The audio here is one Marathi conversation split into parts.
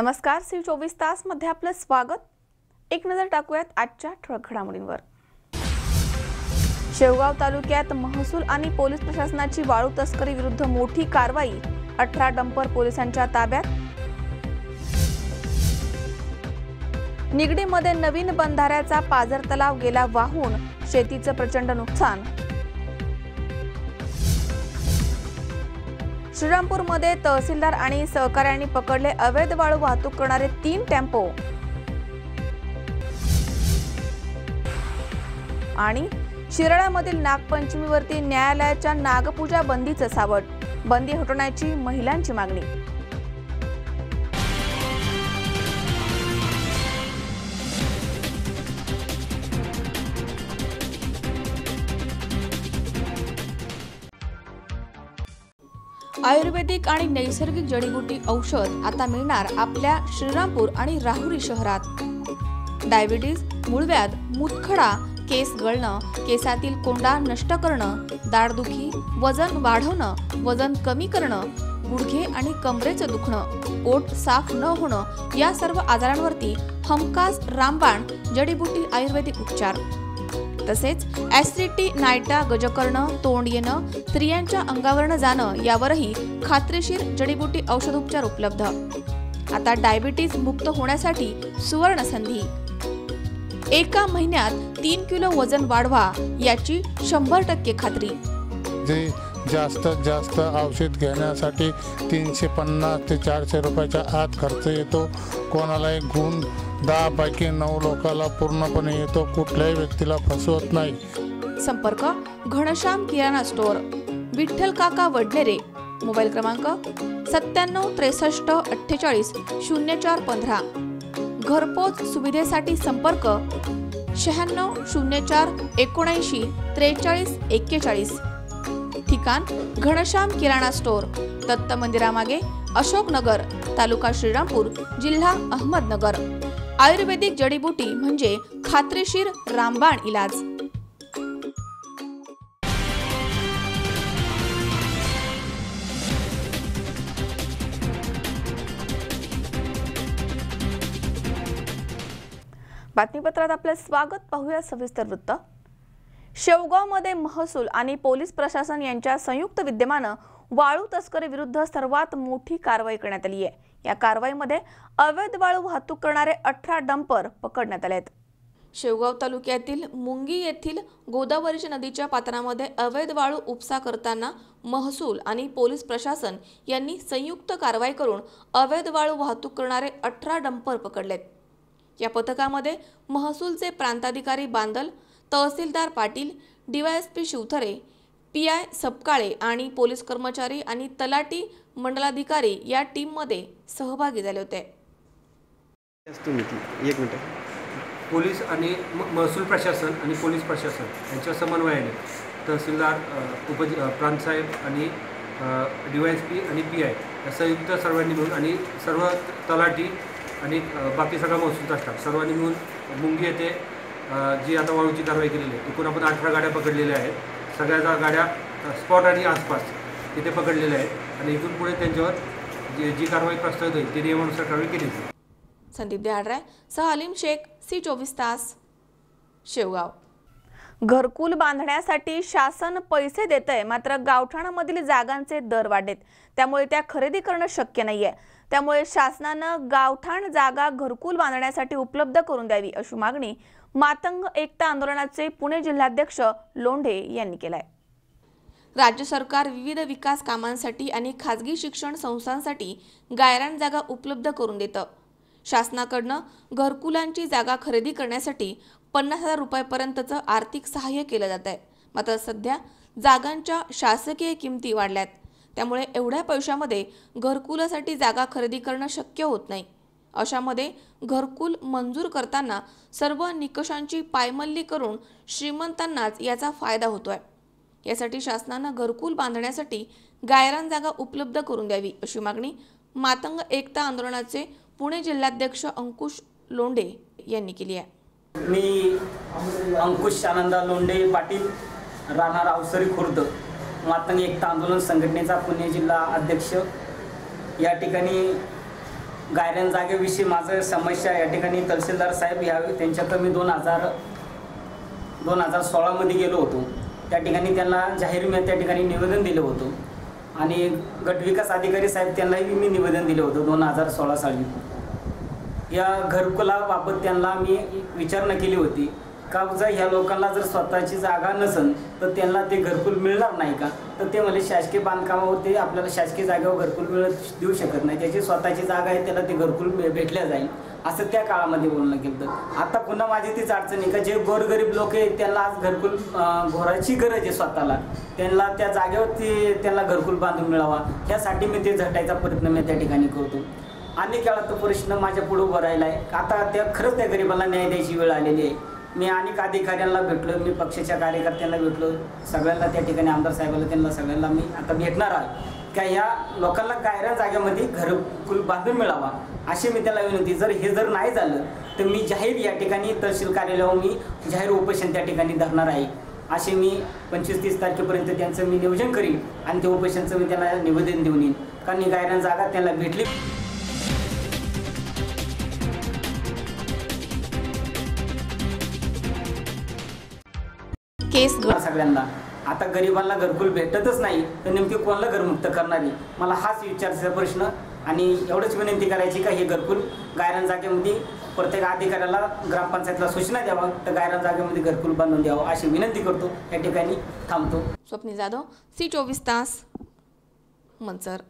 नमस्कार, सी 24 तास मध्ये आपलं स्वागत। एक नजर टाकूयात आजच्या ठळक घडामोडींवर। शेवगाव तालुक्यात महसूल आणि पोलीस प्रशासनाची वाळू तस्करी विरुद्ध मोठी कारवाई, 18 डंपर पोलिसांच्या ताब्यात। निगडीमध्ये नवीन बंधाऱ्याचा पाझर तलाव गेला वाहून, शेतीचं प्रचंड नुकसान। श्रीरामपूरमध्ये तहसीलदार आणि सहकाऱ्यांनी पकडले अवैध वाळू वाहतूक करणारे 3 टेम्पो। आणि शिराळ्यामधील नागपंचमीवरती न्यायालयाच्या नागपूजा बंदीचं सावट, बंदी हटवण्याची महिलांची मागणी। आयुर्वेदिक आणि नैसर्गिक जडीबुटी औषध आता मिळणार आपल्या श्रीरामपूर आणि राहुरी शहरात। डायबिटीज, मूळव्याध, मूतखडा, केस गळणं, केसातील कोंडा नष्ट करणं, दाढदुखी, वजन वाढवणं, वजन कमी करणं, गुडघे आणि कमरेचं दुखणं, पोट साफ न होणं या सर्व आजारांवरती हमखास रामबाण जडीबुटी आयुर्वेदिक उपचार। तसेच ऍसिडिटी, नायटा, गजकर्ण, तोंड येणं, स्त्रियांच्या अंगावरनं जाणं यावरही खात्रीशीर जडीबुटी औषध उपचार उपलब्ध। आता डायबिटीज मुक्त होण्यासाठी सुवर्ण संधी। एका महिन्यात 3 किलो वजन वाढवा याची 100% खात्री। जे जास्तीत जास्त औषध घेण्यासाठी 350 ते 400 रुपयाच्या आत खर्च येतो। कोणालाही गुण 10 पैकी 9 लोकांना पूर्णपणे येतो। कुठल्याही व्यक्तीला फसवत नाही। संपर्क घनश्याम किराणा स्टोअर, विठ्ठल काका वडनेरे, मोबाईल क्रमांक 97 63 48 04 15। घरपोच सुविधेसाठी संपर्क 96 04 79 43 41। ठिकाण घनश्याम किराणा स्टोअर, दत्त मंदिरामागे, अशोकनगर, तालुका श्रीरामपूर, जिल्हा अहमदनगर। आयुर्वेदिक जडीबुटी म्हणजे खात्रीशीर रामबाण इलाज। बातमीपत्रात आपले स्वागत। पाहूया सविस्तर वृत्त। शेवगावमध्ये महसूल आणि पोलीस प्रशासन यांच्या संयुक्त विद्यमानं वाळू तस्करी विरुद्ध सर्वात मोठी कारवाई करण्यात आली आहे। या कारवाईमध्ये अवैध वाळू वाहतूक करणारे 18 डंपर पकडण्यात आले आहेत। शेवगाव तालुक्यातील मुंगी येथील गोदावरी नदीच्या पात्रामध्ये अवैध वाळू उपसा करताना महसूल आणि पोलीस प्रशासन यांनी संयुक्त कारवाई करून अवैध वाळू वाहतूक करणारे 18 डंपर पकडलेत। या पथकामध्ये महसूलचे प्रांताधिकारी बांदल, तहसीलदार पाटील, डीवायएसपी शिवथरे, पीआय सपकाळे आणि पोलीस कर्मचारी आणि तलाठी मंडलाधिकारी या टीम मध्ये सहभागी झाले होते। एक मिनिट। पोलीस आणि महसूल प्रशासन आणि पोलीस प्रशासन यांच्या समन्वयाने तहसीलदार, प्रांतसाहेब आणि डीवायएसपी आणि पीआय या संयुक्त सर्वांनी मिळून आणि सर्व तलाठी आणि बाकी सगळा महसूलचा स्टाफ सर्वांनी मिळून मुंगी येथे जी आता वाळूची कारवाई केलेली आहे। एकूण आपण 18 गाड्या पकडलेल्या आहेत। सगळ्या गाड्या स्पॉट आणि आसपास तिथे पकडलेल्या आहेत आणि इथून पुढे त्यांच्यावर जी कारवाई प्रस्तावित होईल ती नियमानुसार कारवाई केली जाईल। संदीप देहाडराय सह अलीम शेख, सी 24 तास, शेवगाव। घरकुल बांधण्यासाठी शासन पैसे देतंय, मात्र गावठाणामधील जागांचे दर वाढलेत, त्यामुळे त्या खरेदी करणं शक्य नाहीये। त्यामुळे शासनानं गावठाण जागा घरकुल बांधण्यासाठी उपलब्ध करून द्यावी अशी मागणी मातंग एकता आंदोलनाचे पुणे जिल्हाध्यक्ष लोंढे यांनी केलाय। राज्य सरकार विविध विकास कामांसाठी आणि खाजगी शिक्षण संस्थांसाठी गायरान जागा उपलब्ध करून देतं। शासनाकडनं घरकुलांची जागा खरेदी करण्यासाठी 50,000 रुपयापर्यंतचं आर्थिक सहाय्य केलं जात आहे। मात्र सध्या जागांच्या शासकीय किमती वाढल्यात, त्यामुळे एवढ्या पैशामध्ये घरकुलासाठी जागा खरेदी करणं शक्य होत नाही। अशामध्ये घरकुल मंजूर करताना सर्व निकषांची पायमल्ली करून श्रीमंतांनाच याचा फायदा होतोय। यासाठी शासनानं घरकुल बांधण्यासाठी गायरान जागा उपलब्ध करून द्यावी अशी मागणी मातंग एकता आंदोलनाचे पुणे जिल्हाध्यक्ष अंकुश लोंढे यांनी केली आहे। मी अंकुश आनंदा लोंढे पाटील, राहणार अवसरी खुर्द, मातंग एकता आंदोलन संघटनेचा पुणे जिल्हा अध्यक्ष। या ठिकाणी गायरान जागेविषयी माझं समस्या या ठिकाणी तहसीलदार साहेब यावे त्यांच्याकडे मी 2016मध्ये गेलो होतो. त्या ठिकाणी त्यांना जाहीर मी त्या ठिकाणी निवेदन दिलं होतं आणि गटविकास अधिकारी साहेब त्यांनाही मी निवेदन दिलं होतं 2016 साली. या घरकुलाबाबत त्यांना मी विचारणा केली होती का जर ह्या लोकांना जर स्वतःची जागा नसेल तर त्यांना ते घरकुल मिळणार नाही का. तर ते म्हणजे शासकीय बांधकामावरती आपल्याला शासकीय जागेवर घरकुल देऊ शकत नाही, त्याची स्वतःची जागा आहे त्याला ते घरकुल भेटल्या जाईल असं त्या काळामध्ये बोलणं केलं. आता पुन्हा माझी तीच अडचण आहे का जे गोरगरीब लोक आहेत त्यांना आज घरकुल घोराची गरज आहे स्वतःला, त्यांना त्या जागेवरती त्यांना घरकुल बांधून मिळावा ह्यासाठी मी ते झटायचा प्रयत्न मी त्या ठिकाणी करतो. अनेक वेळा तो प्रश्न माझ्या पुढे उभा राहिला आहे. आता त्या खरंच त्या गरिबांना न्याय द्यायची वेळ आलेली आहे. मी अनेक अधिकाऱ्यांना भेटलो, मी पक्षाच्या कार्यकर्त्यांना भेटलो, सगळ्यांना त्या ठिकाणी आमदार साहेबांना त्यांना सगळ्यांना मी आता भेटणार आहे का या लोकांना गायरान जागेमध्ये घरकुल बांधून मिळावा अशी मी त्याला विनंती. जर हे जर नाही झालं तर मी जाहीर या ठिकाणी तहसील कार्यालयावर मी जाहीर उपोषण त्या ठिकाणी धरणार आहे. असे मी 25-30 तारखेपर्यंत त्यांचं मी नियोजन करीन आणि ते उपोषणचं मी त्यांना निवेदन देऊन येईन कारण ही गायरान जागा त्यांना भेटली. केस सगळ्यांना आता गरिबांना घरकुल भेटतच नाही तर नेमके कोणाला घरमुक्त करणारी मला हाच विचारायचा प्रश्न आणि एवढंच विनंती करायची का हे घरकुल गायरान जागेमध्ये प्रत्येक अधिकाऱ्याला ग्रामपंचायतला सूचना द्यावा तर गायरान जागेमध्ये घरकुल बांधून द्यावं अशी विनंती करतो. या ठिकाणी थांबतो. स्वप्नी जाधव, C24 तास, मंचर.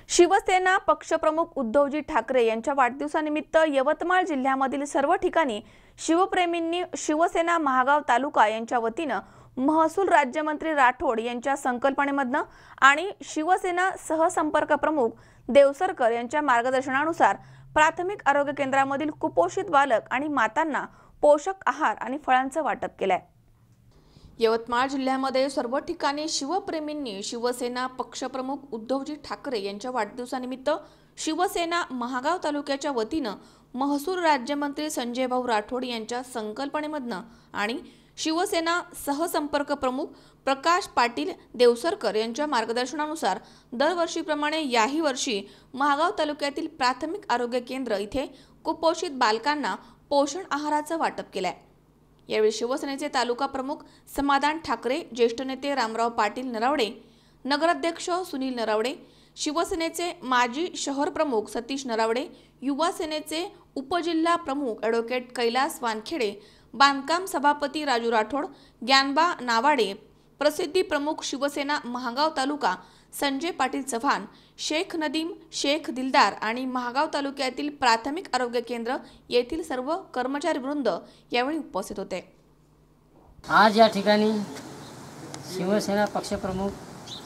शिवसेना पक्षप्रमुख उद्धवजी ठाकरे यांच्या वाढदिवसानिमित्त यवतमाळ जिल्ह्यामधील सर्व ठिकाणी शिवप्रेमींनी शिवसेना महागाव तालुका यांच्या वतीनं महसूल राज्यमंत्री राठोड यांच्या संकल्पनेमधनं आणि शिवसेना सहसंपर्क प्रमुख देवसरकर यांच्या मार्गदर्शनानुसार प्राथमिक आरोग्य केंद्रामधील कुपोषित बालक आणि मातांना पोषक आहार आणि फळांचं वाटप केलंय. यवतमाळ जिल्ह्यामध्ये सर्व ठिकाणी शिवप्रेमींनी शिवसेना पक्षप्रमुख उद्धवजी ठाकरे यांच्या वाढदिवसानिमित्त शिवसेना महागाव तालुक्याच्या वतीनं महसूल राज्यमंत्री संजय भाऊ राठोड यांच्या संकल्पनेमधनं आणि शिवसेना सहसंपर्क प्रमुख प्रकाश पाटील देवसरकर यांच्या मार्गदर्शनानुसार दरवर्षीप्रमाणे याही वर्षी महागाव तालुक्यातील प्राथमिक आरोग्य केंद्र इथे कुपोषित बालकांना पोषण आहाराचं वाटप केलंय. यावेळी शिवसेनेचे तालुका प्रमुख समाधान ठाकरे, ज्येष्ठ नेते रामराव पाटील नरावडे, नगराध्यक्ष सुनील नरावडे, शिवसेनेचे माजी शहर प्रमुख सतीश नरावडे, युवा सेनेचे उपजिल्हा प्रमुख ॲडव्होकेट कैलास वानखेडे, बांधकाम सभापती राजू राठोड, ज्ञानबा नावाडे, प्रसिद्धी प्रमुख शिवसेना महागाव तालुका संजय पाटील चव्हाण, शेख नदीम, शेख दिलदार आणि महागाव तालुक्यातील प्राथमिक आरोग्य केंद्र येथील सर्व कर्मचारी वृंद यावेळी उपस्थित होते. आज या ठिकाणी शिवसेना पक्षप्रमुख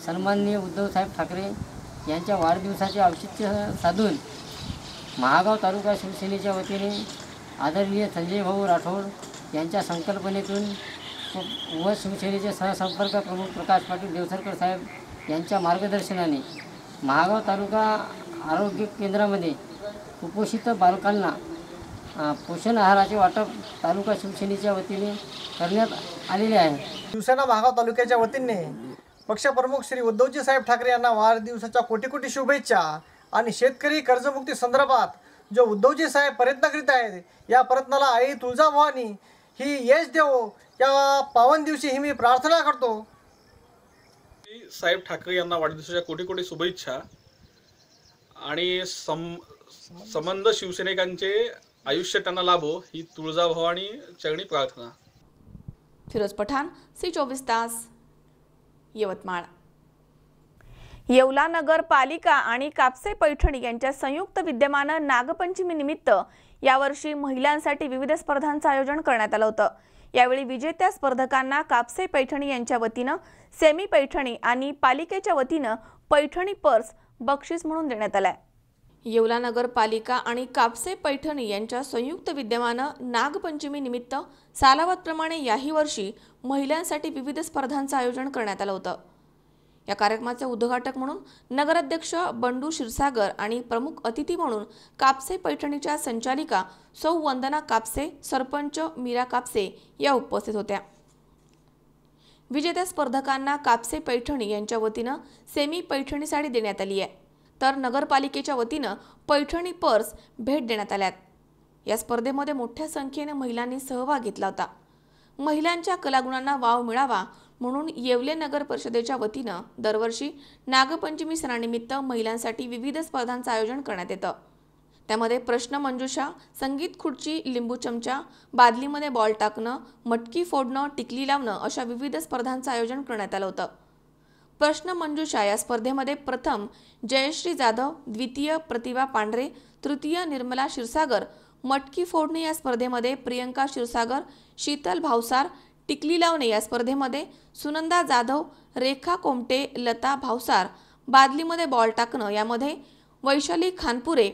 सन्माननीय उद्धवसाहेब ठाकरे यांच्या वाढदिवसाचे औचित्य साधून महागाव तालुका शिवसेनेच्या वतीने आदरणीय संजय भाऊ राठोड यांच्या संकल्पनेतून व शिवसेनेचे सहसंपर्क प्रमुख प्रकाश पाटील देवसरकर साहेब यांच्या मार्गदर्शनाने महागाव तालुका आरोग्य केंद्रामध्ये कुपोषित बालकांना पोषण आहाराचे वाटप तालुका शिवसेनेच्या वतीने करण्यात आलेले आहे. शिवसेना महागाव तालुक्याच्या वतीने पक्षप्रमुख श्री उद्धवजी साहेब ठाकरे यांना वाढदिवसाच्या कोटी कोटी शुभेच्छा आणि शेतकरी कर्जमुक्ती संदर्भात जो उद्धवजी साहेब प्रयत्न करीत आहेत या प्रयत्नाला आई तुळजाभवानी ही यश देवो या पावन दिवशी ही मी प्रार्थना करतो. साहेब ठाकरे यांना वाढदिवसाच्या कोटी कोटी शुभेच्छा आणि संबंध शिवसैनिकांचे आयुष्य त्यांना लाभो ही तुळजाभवानी चरणी प्रार्थना. फिरोज पठाण, C24 तास, यवतमाळ. येवला नगर पालिका आणि कापसे पैठणी यांच्या संयुक्त विद्यमाने नागपंचमी निमित्त यावर्षी महिलांसाठी विविध स्पर्धांचं आयोजन करण्यात आलं होतं. यावेळी विजेत्या स्पर्धकांना कापसे पैठणी यांच्या वतीनं सेमी पैठणी आणि पालिकेच्या वतीनं पैठणी पर्स बक्षीस म्हणून देण्यात आलाय. येवला नगर पालिका आणि कापसे पैठणी यांच्या संयुक्त विद्यमाने नागपंचमी निमित्त सालावतप्रमाणे याही वर्षी महिलांसाठी विविध स्पर्धांचं आयोजन करण्यात आलं होतं. या कार्यक्रमाचे उद्घाटक म्हणून नगराध्यक्ष बंडू क्षीरसागर आणि प्रमुख अतिथी म्हणून कापसे पैठणीच्या संचालिका सौ वंदना कापसे, सरपंच मीरा कापसे या उपस्थित होत्या. विजेत्या स्पर्धकांना कापसे पैठणी यांच्या वतीनं सेमी पैठणी साडी देण्यात आली आहे. तर नगरपालिकेच्या वतीनं पैठणी पर्स भेट देण्यात आल्यात। या स्पर्धेमध्ये मोठ्या संख्येने महिलांनी सहभाग घेतला होता। महिलांच्या कलागुणांना वाव मिळावा म्हणून येवले नगर परिषदेच्या वतीनं दरवर्षी नागपंचमी सणानिमित्त महिलांसाठी विविध स्पर्धांचं आयोजन करण्यात येतं। त्यामध्ये प्रश्न मंजुषा, संगीत खुर्ची, लिंबू चमचा, बादलीमध्ये बॉल टाकणं, मटकी फोडणं, टिकली लावणं अशा विविध स्पर्धांचं आयोजन करण्यात आलं होतं। प्रश्न मंजुषा या स्पर्धेमध्ये प्रथम जयश्री जाधव, द्वितीय प्रतिभा पांढरे, तृतीय निर्मला क्षीरसागर, मटकी फोडणे या स्पर्धेमध्ये प्रियंका क्षीरसागर, शीतल भावसार, टिकली लावणे या स्पर्धेमध्ये सुनंदा जाधव, रेखा कोमटे, लता भावसार, बादलीमध्ये बॉल टाकणं यामध्ये वैशाली खानपुरे,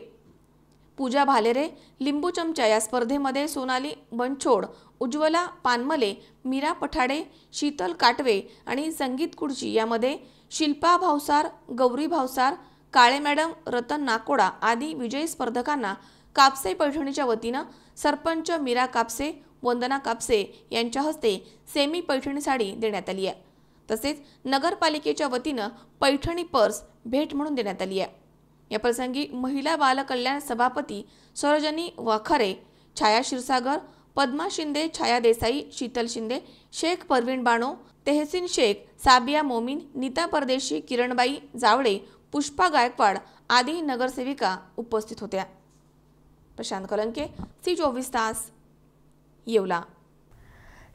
पूजा भालेरे, लिंबू चमचा या स्पर्धेमध्ये सोनाली बनछोड, उज्ज्वला पानमले, मीरा पठाडे, शीतल काटवे आणि संगीत खुर्ची यामध्ये शिल्पा भावसार, गौरी भावसार, काळे मॅडम, रतन नाकोडा आदी विजयी स्पर्धकांना कापसे पैठणीच्या वतीनं सरपंच मीरा कापसे, वंदना कापसे यांच्या हस्ते सेमी पैठणी साडी देण्यात आली आहे। तसेच नगरपालिकेच्या वतीनं पैठणी पर्स भेट म्हणून देण्यात आली आहे। या प्रसंगी महिला बाल कल्याण सभापती सरोजनी वाखारे, छाया क्षीरसागर, पद्मा शिंदे, छाया देसाई, शीतल शिंदे, शेख परवीन बानो, तेहसीन शेख, साबिया मोमीन, नीता परदेशी, किरणबाई जावळे, पुष्पा गायकवाड आदी नगरसेविका उपस्थित होत्या। प्रशांत कलंके, सी24 तास, येवला।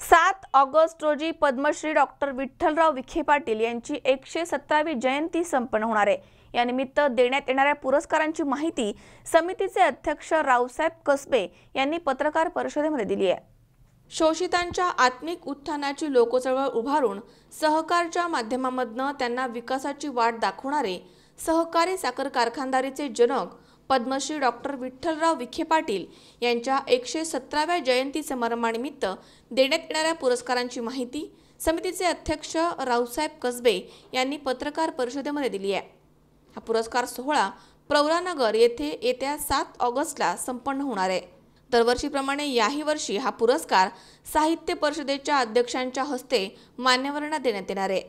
7 ऑगस्ट रोजी पद्मश्री डॉक्टर विठ्ठलराव विखे पाटील यांची 117वी जयंती संपन्न होणार आहे। या निमित्त देण्यात येणाऱ्या पुरस्कारांची माहिती समितीचे अध्यक्ष रावसाहेब कसबे यांनी पत्रकार परिषदेमध्ये दिली आहे। शोषितांच्या आत्मिक उत्थानाची लोकचळवळ उभारून सहकारच्या माध्यमामधून त्यांना विकासाची वाट दाखवणारे सहकारी साखर कारखानदारीचे जनक पद्मश्री डॉक्टर विठ्ठलराव विखे पाटील यांच्या 117व्या जयंती समारंभानिमित्त देण्यात येणाऱ्या पुरस्कारांची माहिती समितीचे अध्यक्ष रावसाहेब कसबे यांनी पत्रकार परिषदेमध्ये दिली आहे। हा पुरस्कार सोहळा प्रवरानगर येथे येत्या 7 ऑगस्टला संपन्न होणार आहे। दरवर्षीप्रमाणे याही वर्षी हा पुरस्कार साहित्य परिषदेच्या अध्यक्षांच्या हस्ते मान्यवरांना देण्यात येणार आहे।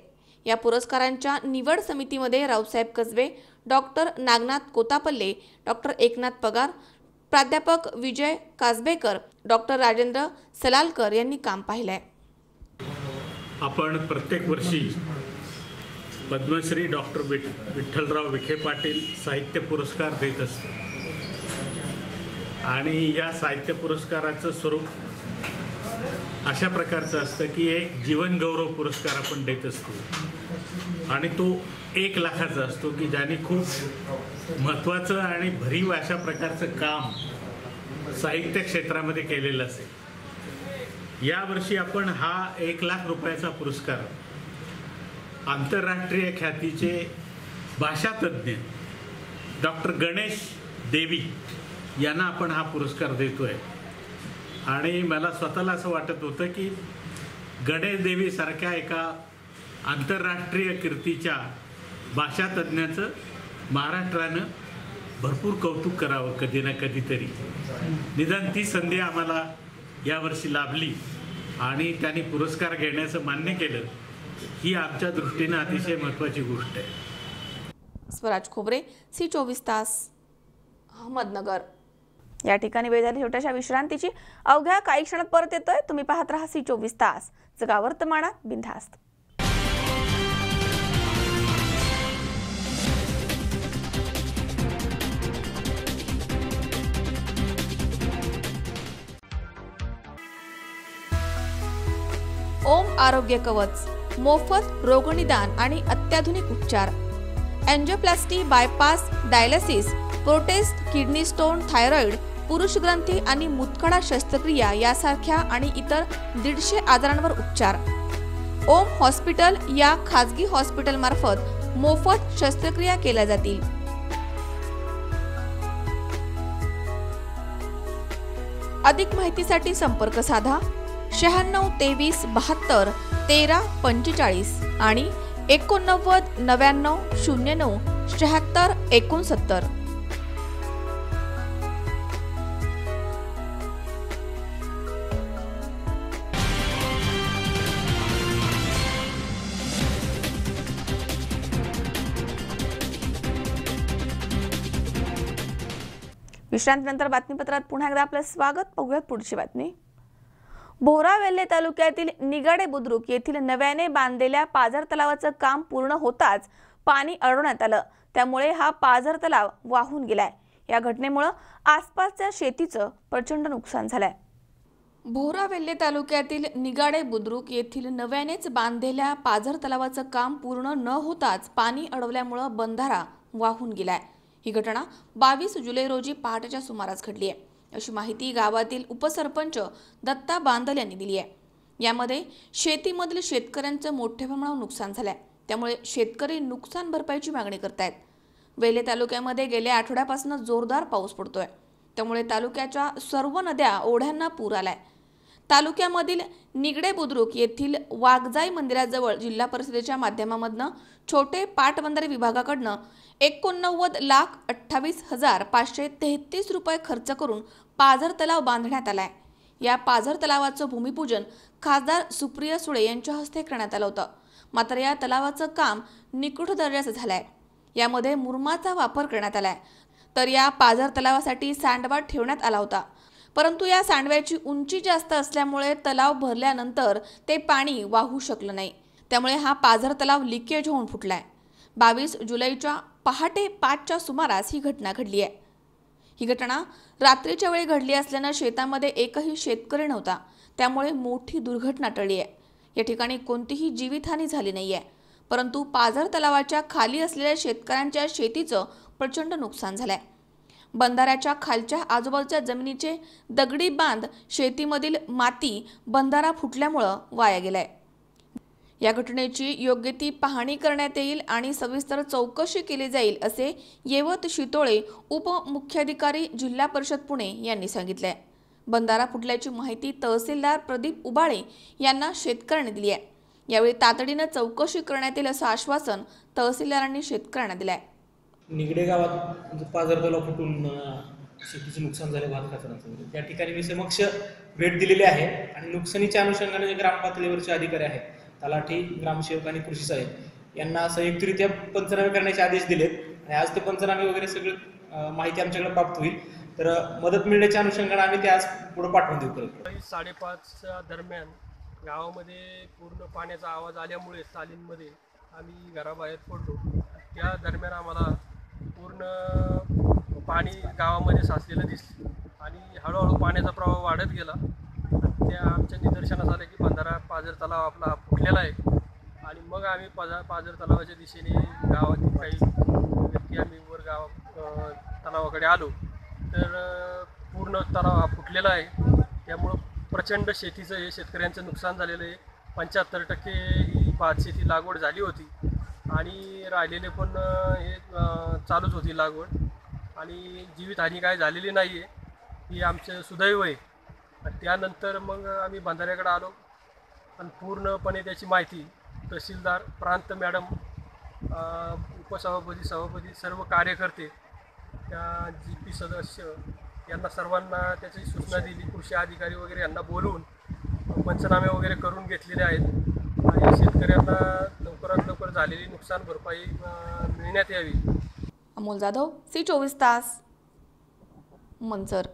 या पुरस्कारांच्या निवड समितीमध्ये रावसाहेब कसबे, डॉक्टर नागनाथ कोतापल्ले, डॉक्टर एकनाथ पगार, प्राध्यापक विजय कासबेकर, डॉक्टर राजेंद्र सलालकर यांनी काम पाहिलंय। आपण प्रत्येक वर्षी पद्मश्री डॉक्टर विठ्ठलराव विखे पाटील साहित्य पुरस्कार देत असतो आणि या साहित्य पुरस्काराचं स्वरूप अशा प्रकारचं असतं की एक जीवन गौरव पुरस्कार आपण देत असतो आणि तो 1 लाखाचा असतो की ज्याने खूप महत्त्वाचं आणि भरीव अशा प्रकारचं काम साहित्य क्षेत्रामध्ये केलेलं असेल। यावर्षी आपण हा 1 लाख रुपयाचा पुरस्कार आंतरराष्ट्रीय ख्यातीचे भाषातज्ञ डॉक्टर गणेश देवी यांना आपण हा पुरस्कार देतोय आणि मला स्वतःला असं वाटत होतं की गणेश देवी सारख्या एका आंतरराष्ट्रीय कीर्तीच्या भाषातज्ञाचं महाराष्ट्रानं भरपूर कौतुक करावं कधी ना कधीतरी। निदान ती संधी आम्हाला यावर्षी लाभली आणि त्यांनी पुरस्कार घेण्याचं मान्य केलं, ही आमच्या दृष्टीने अतिशय महत्त्वाची गोष्ट आहे। स्वराज खोबरे, सी24 तास, अहमदनगर। या ठिकाणी वेळ झाली छोट्याशा विश्रांतीची। अवघ्या काही क्षणात परत येतोय। तुम्ही पाहत राहा सी24 तास, जगा वर्तमानात बिनधास्त। ओम आरोग्य कवच, मोफत रोगनिदान आणि अत्याधुनिक उपचार, angioplasty, bypass, dialysis, prostate, kidney stone, thyroid, पुरुष ग्रंथी आणि मुतखडा शस्त्रक्रिया यासारख्या आणि इतर 150 आजारांवर उपचार। ओम हॉस्पिटल या खाजगी हॉस्पिटल मार्फत मोफत शस्त्रक्रिया केल्या जातील। अधिक माहितीसाठी संपर्क साधा 96 23 72 13 45 आणि 89 99 09 76 69। विश्रांतीनंतर बातमीपत्रात पुन्हा एकदा आपलं स्वागत. पाहूयात पुढची बातमी. भोरा वेल्हे तालुक्यातील निगाडे बुद्रुक येथील नव्याने बांधलेल्या पाझर तलावाचं काम पूर्ण होताच पाणी अडवण्यात आलं. त्यामुळे हा पाझर तलाव वाहून गेलाय. या घटनेमुळे आसपासच्या शेतीचं प्रचंड नुकसान झालंय. भोरा वेल्हे तालुक्यातील निगाडे बुद्रुक येथील नव्यानेच बांधलेल्या पाझर तलावाचं काम पूर्ण न होताच पाणी अडवल्यामुळे बंधारा वाहून गेलाय. ही घटना 22 जुलै रोजी पहाटेच्या सुमारास घडली आहे, अशी माहिती गावातील उपसरपंच दत्ता बांदल यांनी दिली आहे. यामध्ये शेतीमधील शेतकऱ्यांचं मोठ्या प्रमाणावर नुकसान झालंय. त्यामुळे शेतकरी नुकसान भरपाईची मागणी करतायत. वेल्हे तालुक्यामध्ये गेल्या आठवड्यापासून जोरदार पाऊस पडतोय. त्यामुळे तालुक्याच्या सर्व नद्या ओढ्यांना पूर आलाय. तालुक्यामधील निगडे बुद्रुक येथील वाघजाई मंदिराजवळ जिल्हा परिषदेच्या माध्यमामधनं छोटे पाटबंधारे विभागाकडनं 89,28,533 रुपये खर्च करून पाझर तलाव बांधण्यात आलाय. या पाझर तलावाचं भूमिपूजन खासदार सुप्रिया सुळे यांच्या हस्ते करण्यात आलं होतं. मात्र या तलावाचं काम निकृष्ट दर्जाचं झालंय. यामध्ये मुरमाचा वापर करण्यात आलाय. तर या पाझर तलावासाठी सँडबार ठेवण्यात आला होता. परंतु या सँडव्याची उंची जास्त असल्यामुळे तलाव भरल्यानंतर ते पाणी वाहू शकलं नाही. त्यामुळे हा पाझर तलाव लिकेज होऊन फुटलाय. 22 जुलैच्या पहाटे 5च्या सुमारास ही घटना घडली आहे. ही घटना रात्रीच्या वेळी घडली असल्यानं शेतामध्ये एकही शेतकरी नव्हता. त्यामुळे मोठी दुर्घटना टळली आहे. या ठिकाणी कोणतीही जीवितहानी झाली नाहीये. परंतु पाझर तलावाच्या खाली असलेल्या शेतकऱ्यांच्या शेतीचं प्रचंड नुकसान झालंय. बंधाऱ्याच्या खालच्या आजूबाजूच्या जमिनीचे दगडी बांध शेतीमधील माती बंधारा फुटल्यामुळं वाया गेलाय. या घटनेची योग्य ती पाहणी करण्यात येईल आणि सविस्तर चौकशी केली जाईल, असे येवत शितोळे उपमुख्याधिकारी जिल्हा परिषद पुणे यांनी सांगितले. बंधारा फुटल्याची माहिती तहसीलदार प्रदीप उबाळे यांना शेतकऱ्यांनी दिली आहे. यावेळी तातडीनं चौकशी करण्यात येईल असं आश्वासन तहसीलदारांनी शेतकऱ्यांना दिलंय. निगडे गावात पाझर तलाव फुटून शेतीचे नुकसान झाले भात खाचरांचं, त्या ठिकाणी मी समक्ष भेट दिलेली आहे आणि नुकसानीच्या अनुषंगाने जे ग्राम पातळीवरचे अधिकारी आहेत, तलाठी, ग्रामसेवक आणि कृषी साहेब यांना संयुक्तरित्या पंचनामे करण्याचे आदेश दिलेत आणि आज ते पंचनामे वगैरे सगळं माहिती आमच्याकडे प्राप्त होईल. तर मदत मिळण्याच्या अनुषंगाने आम्ही ते आज पुढे पाठवून देऊ. 5:30च्या दरम्यान गावामध्ये पूर्ण पाण्याचा आवाज आल्यामुळे सालींमध्ये आम्ही घराबाहेर पडलो. त्या दरम्यान आम्हाला पूर्ण पाणी गावामध्ये साचलेलं दिसलं आणि हळूहळू पाण्याचा प्रवाह वाढत गेला. त्या आमच्या निदर्शनास आलं की बंधारा पाझर तलाव आपला फुटलेला आहे. आणि मग आम्ही पाझर तलावाच्या दिशेने गावातील काही व्यक्ती आम्ही वर तलावाकडे आलो तर पूर्ण तलाव हा फुटलेला आहे. त्यामुळं प्रचंड शेतीचं हे शेतकऱ्यांचं नुकसान झालेलं आहे. 75% ही भात शेती लागवड झाली होती आणि राहिलेले पण हे चालूच होती लागवड आणि जीवितहानी काय झालेली नाही आहे, ही आमचं सुदैव आहे. आणि त्यानंतर मग आम्ही बंधाऱ्याकडे आलो आणि पूर्णपणे त्याची माहिती तहसीलदार, प्रांत मॅडम, उपसभापती, सभापती, सर्व कार्यकर्ते, त्या GP सदस्य यांना सर्वांना त्याची सूचना दिली. कृषी अधिकारी वगैरे यांना बोलवून पंचनामे वगैरे करून घेतलेले आहेत आणि शेतकऱ्यांना लवकरात लवकर झालेली नुकसान भरपाई मिळण्यात यावी. अमोल जाधव, C24 तास, मंचर.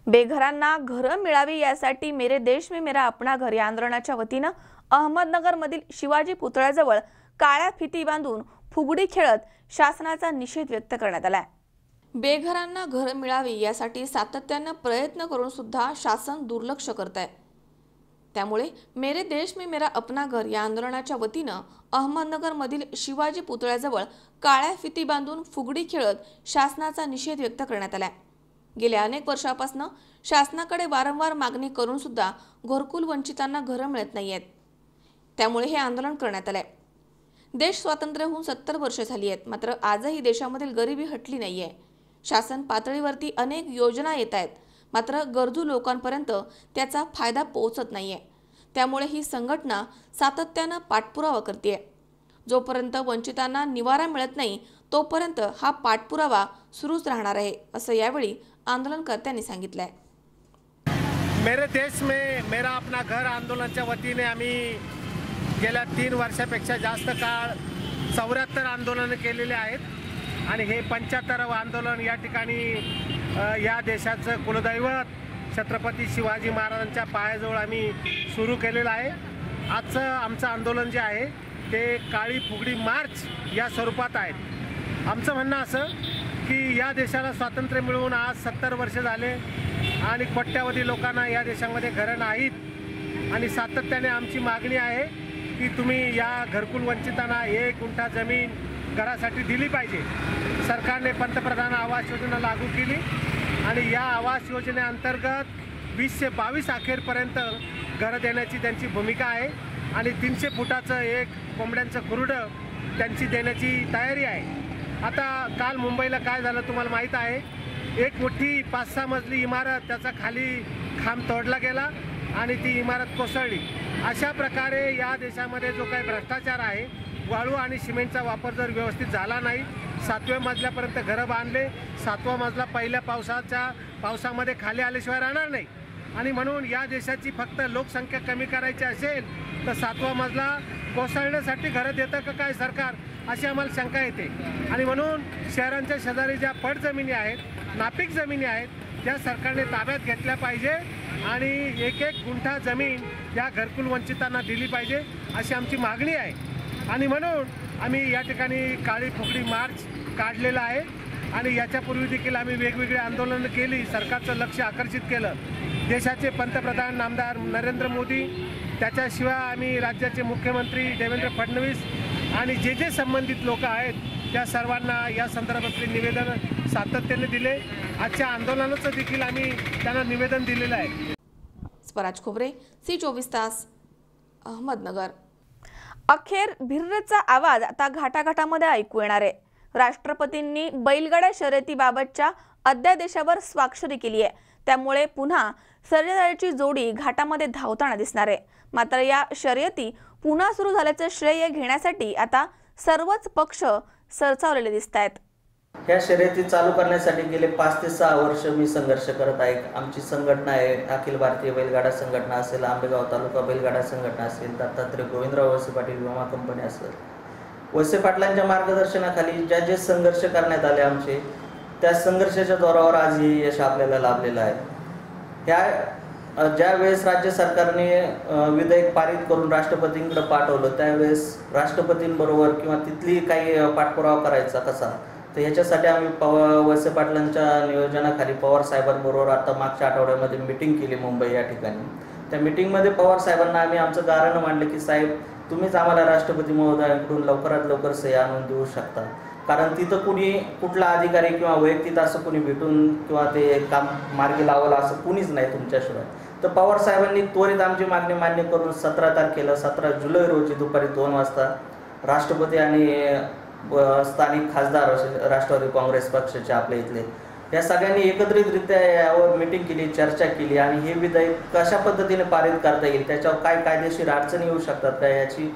बेघरांना घरं मिळावी यासाठी मेरे देश में मेरा अपना घर या आंदोलनाच्या वतीनं अहमदनगरमधील शिवाजी पुतळ्याजवळ काळ्या फिती बांधून फुगडी खेळत शासनाचा निषेध व्यक्त करण्यात आलाय. बेघरांना घर मिळावी यासाठी सातत्यानं प्रयत्न करून सुद्धा शासन दुर्लक्ष करत आहे. त्यामुळे मेरे देश में मेरा अपना घर या आंदोलनाच्या वतीनं अहमदनगरमधील शिवाजी पुतळ्याजवळ काळ्या फिती बांधून फुगडी खेळत शासनाचा निषेध व्यक्त करण्यात आलाय. गेल्या अनेक वर्षापासून शासनाकडे वारंवार मागणी करून सुद्धा घरकुल वंचितांना घरं मिळत नाहीयेत. त्यामुळे हे आंदोलन करण्यात आलंय. देश स्वातंत्र्य होऊन 70 वर्ष झाली आहेत, मात्र आजही देशामधील गरिबी हटली नाहीये. शासन पातळीवरती अनेक योजना येत आहेत, मात्र गरजू लोकांपर्यंत त्याचा फायदा पोहोचत नाहीये. त्यामुळे ही संघटना सातत्यानं पाठपुरावा करते. जोपर्यंत वंचितांना निवारा मिळत नाही तोपर्यंत हा पाठपुरावा सुरूच राहणार आहे, असं यावेळी आंदोलनकर्त्यांनी सांगितलंय. मेरे देश में मेरा अपना घर आंदोलनाच्या वतीने आम्ही गेल्या 3 वर्षापेक्षा जास्त काळ 74 आंदोलनं केलेले आहेत आणि हे 75वे आंदोलन या ठिकाणी या देशाचं कुलदैवत छत्रपती शिवाजी महाराजांच्या पायाजवळ आम्ही सुरू केलेलं आहे. आजचं आमचं आंदोलन जे आहे ते काळी फुगडी मार्च या स्वरूपात आहे. आमचं म्हणणं असं की या देशाला स्वातंत्र्य मिळवून आज 70 वर्ष झाले आणि कोट्यावधी लोकांना या देशामध्ये घरं नाहीत आणि सातत्याने आमची मागणी आहे की तुम्ही या घरकुल वंचितांना 1 गुंठा जमीन घरासाठी दिली पाहिजे. सरकारने पंतप्रधान आवास योजना लागू केली आणि या आवास योजनेअंतर्गत 2022 अखेरपर्यंत घरं देण्याची त्यांची भूमिका आहे आणि 300 फुटाचं एक कोंबड्यांचं खुर्डं त्यांची देण्याची तयारी आहे. आता काल मुंबईला काय झालं तुम्हाला माहीत आहे. एक मोठी 5-6 मजली इमारत त्याचा खाली खांब तोडला गेला आणि ती इमारत कोसळली. अशा प्रकारे या देशामध्ये जो काही भ्रष्टाचार आहे, वाळू आणि सिमेंटचा वापर जर व्यवस्थित झाला नाही, 7व्या मजल्यापर्यंत घरं बांधले, 7वा मजला पहिल्या पावसामध्ये खाली आल्याशिवाय राहणार नाही आणि म्हणून या देशाची फक्त लोकसंख्या कमी करायची असेल तर 7वा मजला कोसळण्यासाठी घरं देतं का काय सरकार, अशी आम्हाला शंका येते. आणि म्हणून शहरांच्या शेजारी ज्या पड जमिनी आहेत, नापीक जमिनी आहेत, त्या सरकारने ताब्यात घेतल्या पाहिजे आणि 1-1 गुंठा जमीन या घरकुल वंचितांना दिली पाहिजे अशी आमची मागणी आहे. आणि म्हणून आम्ही या ठिकाणी काळी फुगडी मार्च काढलेला आहे आणि याच्यापूर्वी देखील आम्ही वेगवेगळी आंदोलनं केली, सरकारचं लक्ष आकर्षित केलं. देशाचे पंतप्रधान नामदार नरेंद्र मोदी, त्याच्याशिवाय आम्ही राज्याचे मुख्यमंत्री देवेंद्र फडणवीस आणि जे संबंधित लोक आहेत त्या सर्वांना या संदर्भातले निवेदन सातत्याने दिले. आजच्या आंदोलनाचं देखील आम्ही त्यांना निवेदन दिलेलं आहे. स्वराज खोबरे, C24 तास, अहमदनगर. अखेर भिर्रचा आवाज आता घाटाघाटामध्ये ऐकू येणार आहे. राष्ट्रपतींनी बैलगाड्या शर्यतीबाबतच्या अध्यादेशावर स्वाक्षरी केली आहे. त्यामुळे पुन्हा शर्यतीची जोडी घाटामध्ये धावताना दिसणार आहे. मात्र या शर्यती पुन्हा सुरू झाल्याचं श्रेय घेण्यासाठी आता सर्वच पक्ष सरसावलेले दिसत आहेत. ह्या शर्यती चालू करण्यासाठी गेले 5 ते 6 वर्ष मी संघर्ष करत आहे. आमची संघटना आहे, अखिल भारतीय बैलगाडा संघटना असेल, आंबेगाव तालुका बैलगाडा संघटना असेल, दत्तात्रय गोविंदराव वळसे पाटील विमा कंपनी असेल. वळसे पाटलांच्या मार्गदर्शनाखाली जे संघर्ष करण्यात आले आमचे, त्या संघर्षाच्या जोरावर आज हे यश आपल्याला लाभलेलं आहे. ज्या वेळेस राज्य सरकारने विधेयक पारित करून राष्ट्रपतींकडे पाठवलं, त्यावेळेस राष्ट्रपतींबरोबर किंवा तिथली काही पाठपुरावा करायचा कसा, तर ह्याच्यासाठी आम्ही वळसे पाटलांच्या नियोजनाखाली पवार साहेबांबरोबर आता मागच्या आठवड्यामध्ये मीटिंग केली मुंबई या ठिकाणी. त्या मीटिंगमध्ये पवार साहेबांना आम्ही आमचं गाऱ्हाणं मांडलं की साहेब, तुम्हीच आम्हाला राष्ट्रपती महोदयांकडून लवकरात लवकर सही आणून देऊ शकता, कारण तिथं कुठला अधिकारी किंवा वैयक्तिक असं कुणी भेटून किंवा ते काम मार्गी लावलं असं कुणीच नाही तुमच्याशिवाय. तर पवार साहेबांनी त्वरित आमची मागणी मान्य करून 17 तारखेला 17 जुलै रोजी दुपारी 2 वाजता राष्ट्रपती आणि स्थानिक खासदार राष्ट्रवादी काँग्रेस पक्षाचे आपल्या इथले या सगळ्यांनी एकत्रितरित्या यावर मीटिंग केली, चर्चा केली आणि हे विधेयक कशा पद्धतीने पारित करता येईल, त्याच्यावर काय कायदेशीर अडचणी येऊ शकतात का, याची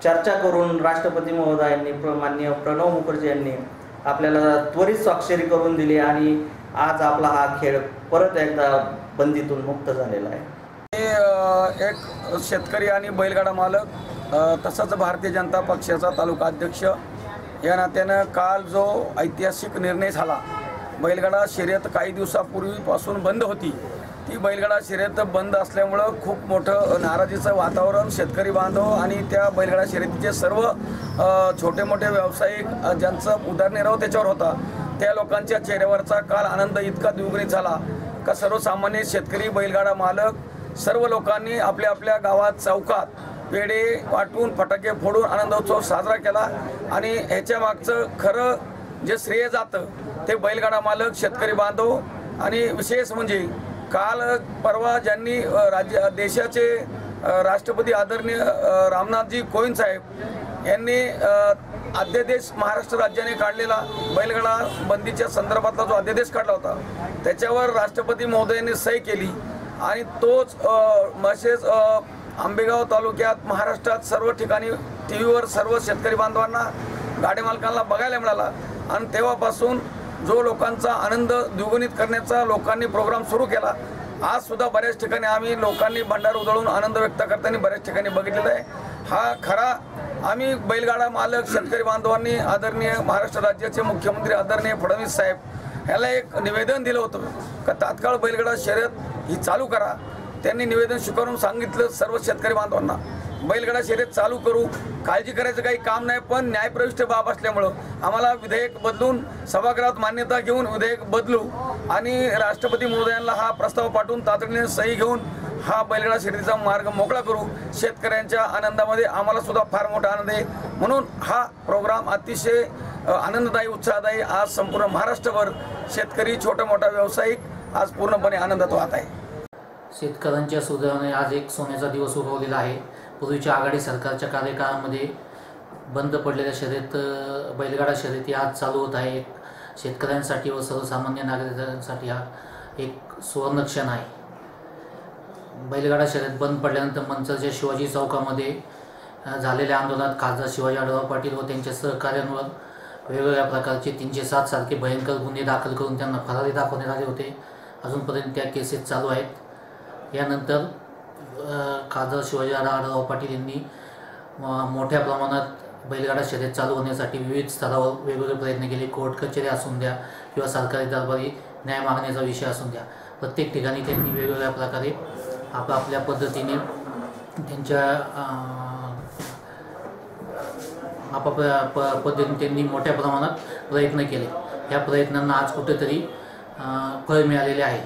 चर्चा करून राष्ट्रपती महोदयांनी माननीय प्रणव मुखर्जी यांनी आपल्याला त्वरित स्वाक्षरी करून दिली आणि आज आपला हा खेळ परत एकदा बंदीतून मुक्त झालेला आहे. एक शेतकरी आणि बैलगाडा मालक तसंच भारतीय जनता पक्षाचा तालुका अध्यक्ष या नात्यानं काल जो ऐतिहासिक निर्णय झाला, बैलगाडा शर्यत काही दिवसापूर्वीपासून बंद होती, ती बैलगाडा शर्यत बंद असल्यामुळं खूप मोठं नाराजीचं वातावरण शेतकरी बांधव आणि त्या बैलगाडा शर्यतीचे सर्व छोटे मोठे व्यावसायिक ज्यांचा उदरनिर्वाह त्याच्यावर होता, त्या लोकांच्या चेहऱ्यावरचा काल आनंद इतका द्विगुणित झाला का सर्वसामान्य शेतकरी बैलगाडा मालक सर्व लोकांनी आपल्या आपल्या गावात चौकात पेढे वाटून फटाके फोडून आनंदोत्सव साजरा केला. आणि ह्याच्या मागचं खरं जे श्रेय जातं ते बैलगाडा मालक, शेतकरी बांधव आणि विशेष म्हणजे काल परवा ज्यांनी देशाचे राष्ट्रपती आदरणीय रामनाथजी कोविंद साहेब यांनी अध्यादेश महाराष्ट्र राज्याने काढलेला बैलगाडा बंदीच्या संदर्भातला जो अध्यादेश काढला होता त्याच्यावर राष्ट्रपती महोदयांनी सही केली आणि तोच मेसेज आंबेगाव तालुक्यात महाराष्ट्रात सर्व ठिकाणी TV वर सर्व शेतकरी बांधवांना, गाडी मालकांना बघायला मिळाला. आणि तेव्हापासून जो लोकांचा आनंद द्विगुणित करण्याचा लोकांनी प्रोग्राम सुरू केला. आज सुद्धा बऱ्याच ठिकाणी आम्ही लोकांनी भंडार उधळून आनंद व्यक्त करताना बऱ्याच ठिकाणी बघितलेला आहे. हा खरा आम्ही बैलगाडा मालक शेतकरी बांधवांनी आदरणीय महाराष्ट्र राज्याचे मुख्यमंत्री आदरणीय फडणवीस साहेब ह्याला एक निवेदन दिलं होतं का तात्काळ बैलगाडा शर्यत ही चालू करा. त्यांनी निवेदन स्वीकारून सांगितलं सर्व शेतकरी बांधवांना बैलगाडा शर्यत चालू करू, काळजी करायचं काही काम नाही, पण न्यायप्रविष्ट बाब असल्यामुळं आम्हाला विधेयक बदलून सभागृहात मान्यता घेऊन विधेयक बदलू आणि राष्ट्रपती महोदयांना हा प्रस्ताव पाठवून तातडीने सही घेऊन हा बैलगाडा शर्यतीचा मार्ग मोकळा करू. शेतकऱ्यांच्या आनंदामध्ये आम्हाला सुद्धा फार मोठा आनंद आहे. म्हणून हा प्रोग्राम अतिशय आनंददायी उत्साहदायी आज संपूर्ण महाराष्ट्रभर शेतकरी छोटा मोठा व्यावसायिक आज पूर्णपणे आनंदात वाहत आहे. शेतकऱ्यांच्या सुधारणे आज एक सोन्याचा दिवस उगवलेला आहे. पूर्वीच्या आघाडी सरकारच्या कार्यकाळामध्ये बंद पडलेल्या बैलगाडा शर्यती आज चालू होत आहे. शेतकऱ्यांसाठी व सर्वसामान्य नागरिकांसाठी हा एक सुवर्णक्षण आहे. बैलगाडा शर्यत बंद पडल्यानंतर मंचरच्या शिवाजी चौकामध्ये झालेल्या आंदोलनात खासदार शिवाजी आढळराव पाटील व त्यांच्या सहकाऱ्यांवर वेगवेगळ्या प्रकारचे 307 सारखे भयंकर गुन्हे दाखल करून त्यांना फरारी दाखवण्यात आले होते. अजूनपर्यंत त्या केसेस चालू आहेत. यानंतर खासदार शिवाजी आढळराव पाटील यांनी मोठ्या प्रमाणात बैलगाडा शर्यत चालू होण्यासाठी विविध स्तरावर वेगवेगळे प्रयत्न केले. कोर्ट कचेरी असून द्या किंवा सरकारी दरबारी न्याय मागण्याचा विषय असून द्या, प्रत्येक ठिकाणी त्यांनी वेगवेगळ्या प्रकारे आपल्या पद्धतीने त्यांच्या आपापल्या पद्धतीने त्यांनी मोठ्या प्रमाणात प्रयत्न केले. या प्रयत्नांना आज कुठेतरी फळ मिळालेले आहे.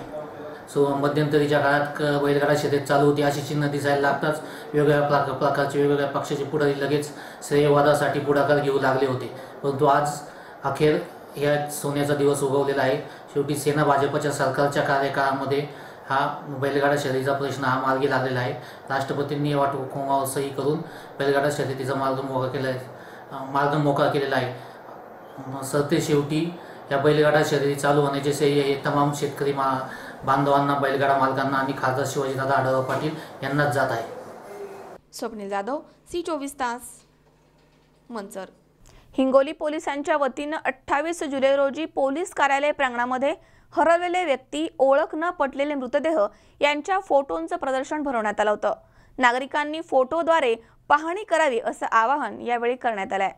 मध्यंतरीच्या काळात बैलगाडा शर्यत चालू होती अशी चिन्ह दिसायला लागताच वेगवेगळ्या प्रकारचे वेगवेगळ्या पक्षाचे पुढारी लगेच श्रेयवादासाठी पुढाकार घेऊ लागले होते. परंतु आज अखेर या सोन्याचा दिवस उगवलेला आहे. शेवटी सेना भाजपच्या सरकारच्या कार्यकाळामध्ये हा बैलगाडा शर्यतीचा प्रश्न हा मार्गी लागलेला आहे. राष्ट्रपतींनी वाटोकुमावर सही करून बैलगाडा शर्यतीचा मार्ग मोकळा केलेला आहे. सरते शेवटी या बैलगाडा शर्यती चालू होण्याचे श्रेय हे तमाम शेतकरी बांधवांना, बैलगाडा मालकांना आणि खासदार शिवाजीदादा आढळराव पाटील यांनाच जात आहे. स्वप्नील जाधव, C24 तास, मंचर. हिंगोली पोलिसांच्या वतीनं 28 जुलै रोजी पोलीस कार्यालय प्रांगणामध्ये हरवलेले व्यक्ती, ओळख न पटलेले मृतदेह यांच्या फोटोंचं प्रदर्शन भरवण्यात आलं होतं. नागरिकांनी फोटोद्वारे पाहणी करावी असं आवाहन यावेळी करण्यात आलंय.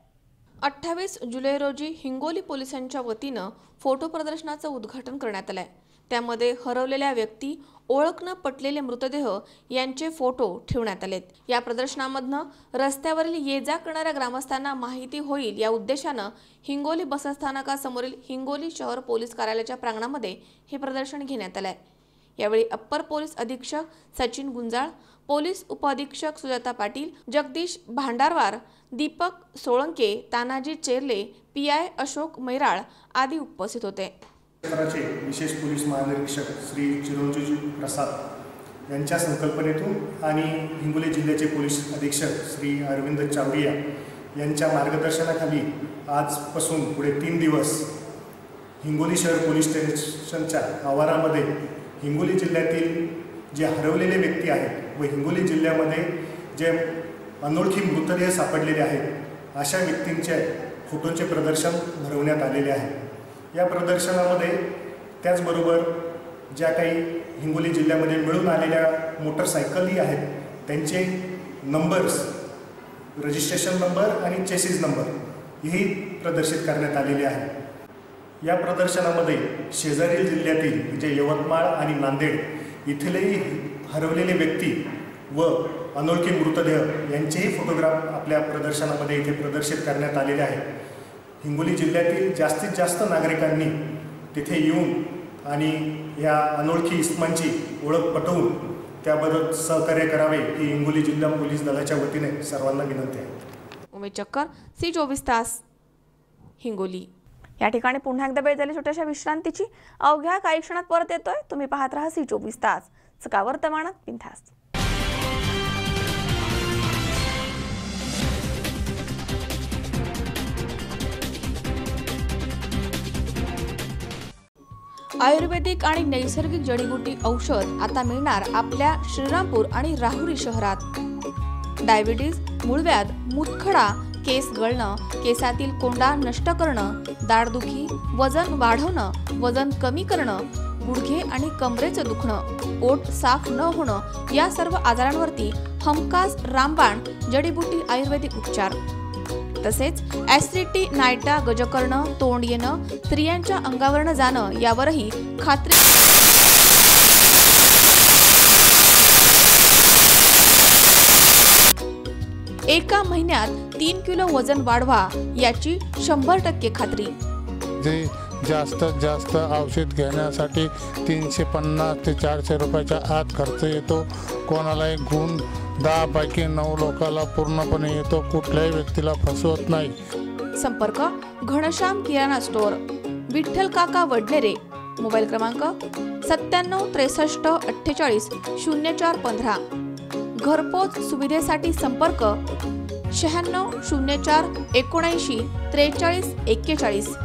28 जुलै रोजी हिंगोली पोलिसांच्या वतीनं फोटो प्रदर्शनाचं उद्घाटन करण्यात आलंय. त्यामध्ये हरवलेल्या व्यक्ती, ओळख न पटलेले मृतदेह यांचे फोटो ठेवण्यात आलेत. या प्रदर्शनामधनं रस्त्यावरील ये जा करणाऱ्या ग्रामस्थांना माहिती होईल या उद्देशानं हिंगोली बसस्थानकासमोरील हिंगोली शहर पोलीस कार्यालयाच्या प्रांगणामध्ये हे प्रदर्शन घेण्यात आलंय. यावेळी अप्पर पोलीस अधीक्षक सचिन गुंजाळ, पोलीस उपअधीक्षक सुजाता पाटील, जगदीश भांडारवार, दीपक सोळंके, तानाजी चेरले, PI अशोक मैराळ आदी उपस्थित होते. क्षेत्राचे विशेष पोलीस महानिरीक्षक श्री चिरंजीव प्रसाद यांच्या संकल्पनेतून आणि हिंगोली जिल्ह्याचे पोलीस अधीक्षक श्री अरविंद चावडिया यांच्या मार्गदर्शनाखाली आजपासून पुढे 3 दिवस हिंगोली शहर पोलीस स्टेशनच्या आवारामध्ये हिंगोली जिल्ह्यातील जे हरवलेले व्यक्ती आहेत व हिंगोली जिल्ह्यामध्ये जे अनोळखी मृतदेह सापडलेले आहेत अशा व्यक्तींचे फोटोंचे प्रदर्शन भरवण्यात आलेले आहे. या प्रदर्शनामध्ये त्याचबरोबर ज्या काही हिंगोली जिल्ह्यामध्ये मिळून आलेल्या मोटरसायकली आहेत त्यांचे नंबर्स, रजिस्ट्रेशन नंबर आणि चेसिस नंबर हेही प्रदर्शित करण्यात आलेले आहे. या प्रदर्शनामध्ये शेजारील जिल्ह्यातील म्हणजे यवतमाळ आणि नांदेड इथलेही हरवलेले व्यक्ती व अनोळखी मृतदेह यांचेही फोटोग्राफ आपल्या प्रदर्शनामध्ये इथे प्रदर्शित करण्यात आलेले आहेत. हिंगोली जिल्ह्यातील जास्तीत जास्त नागरिकांनी तिथे येऊन आणि या अनोळखी इस्मांची ओळख पटवून त्याबद्दल सहकार्य करावे ही हिंगोली जिल्हा पोलीस दलाच्या वतीने सर्वांना विनंती आहे. उमेश चक्कर, C24 तास, हिंगोली. या ठिकाणी पुन्हा एकदा वेळ झाली छोट्याशा विश्रांतीची. अवघ्या काही क्षणात परत येतोय. तुम्ही पाहत राहा C24 तास, सकाळ वर्तमानात बिनधास्त. आयुर्वेदिक आणि नैसर्गिक जडीबुटी औषध आता मिळणार आपल्या श्रीरामपूर आणि राहुरी शहरात. डायबिटीज, मूळव्याध, मूतखडा, केस गळणं, केसातील कोंडा नष्ट करणं, दाढदुखी, वजन वाढवणं, वजन कमी करणं, गुडघे आणि कमरेचं दुखणं, पोट साफ न होणं या सर्व आजारांवरती हमखास रामबाण जडीबुटी आयुर्वेदिक उपचार. तसेच ऍसिडिटी, नायटा, गजकर्ण, तोंड येणं, स्त्रियांच्या अंगावरनं जाणं यावरही खात्री एका महिन्यात 3 किलो वजन वाढवा याची 100% खात्री. जे जास्तीत जास्त औषध घेण्यासाठी 350 ते 400 रुपयाच्या आत खर्च येतो. कोणालाही गुण 10 पैकी 9 लोकांना पूर्णपणे येतो. कुठल्याही व्यक्तीला फसवत नाही. संपर्क घनश्याम किराणा स्टोअर, विठ्ठल काका वडनेरे, मोबाईल क्रमांक 97 63 48 0415. घरपोच सुविधेसाठी संपर्क 96 04 79 43 41.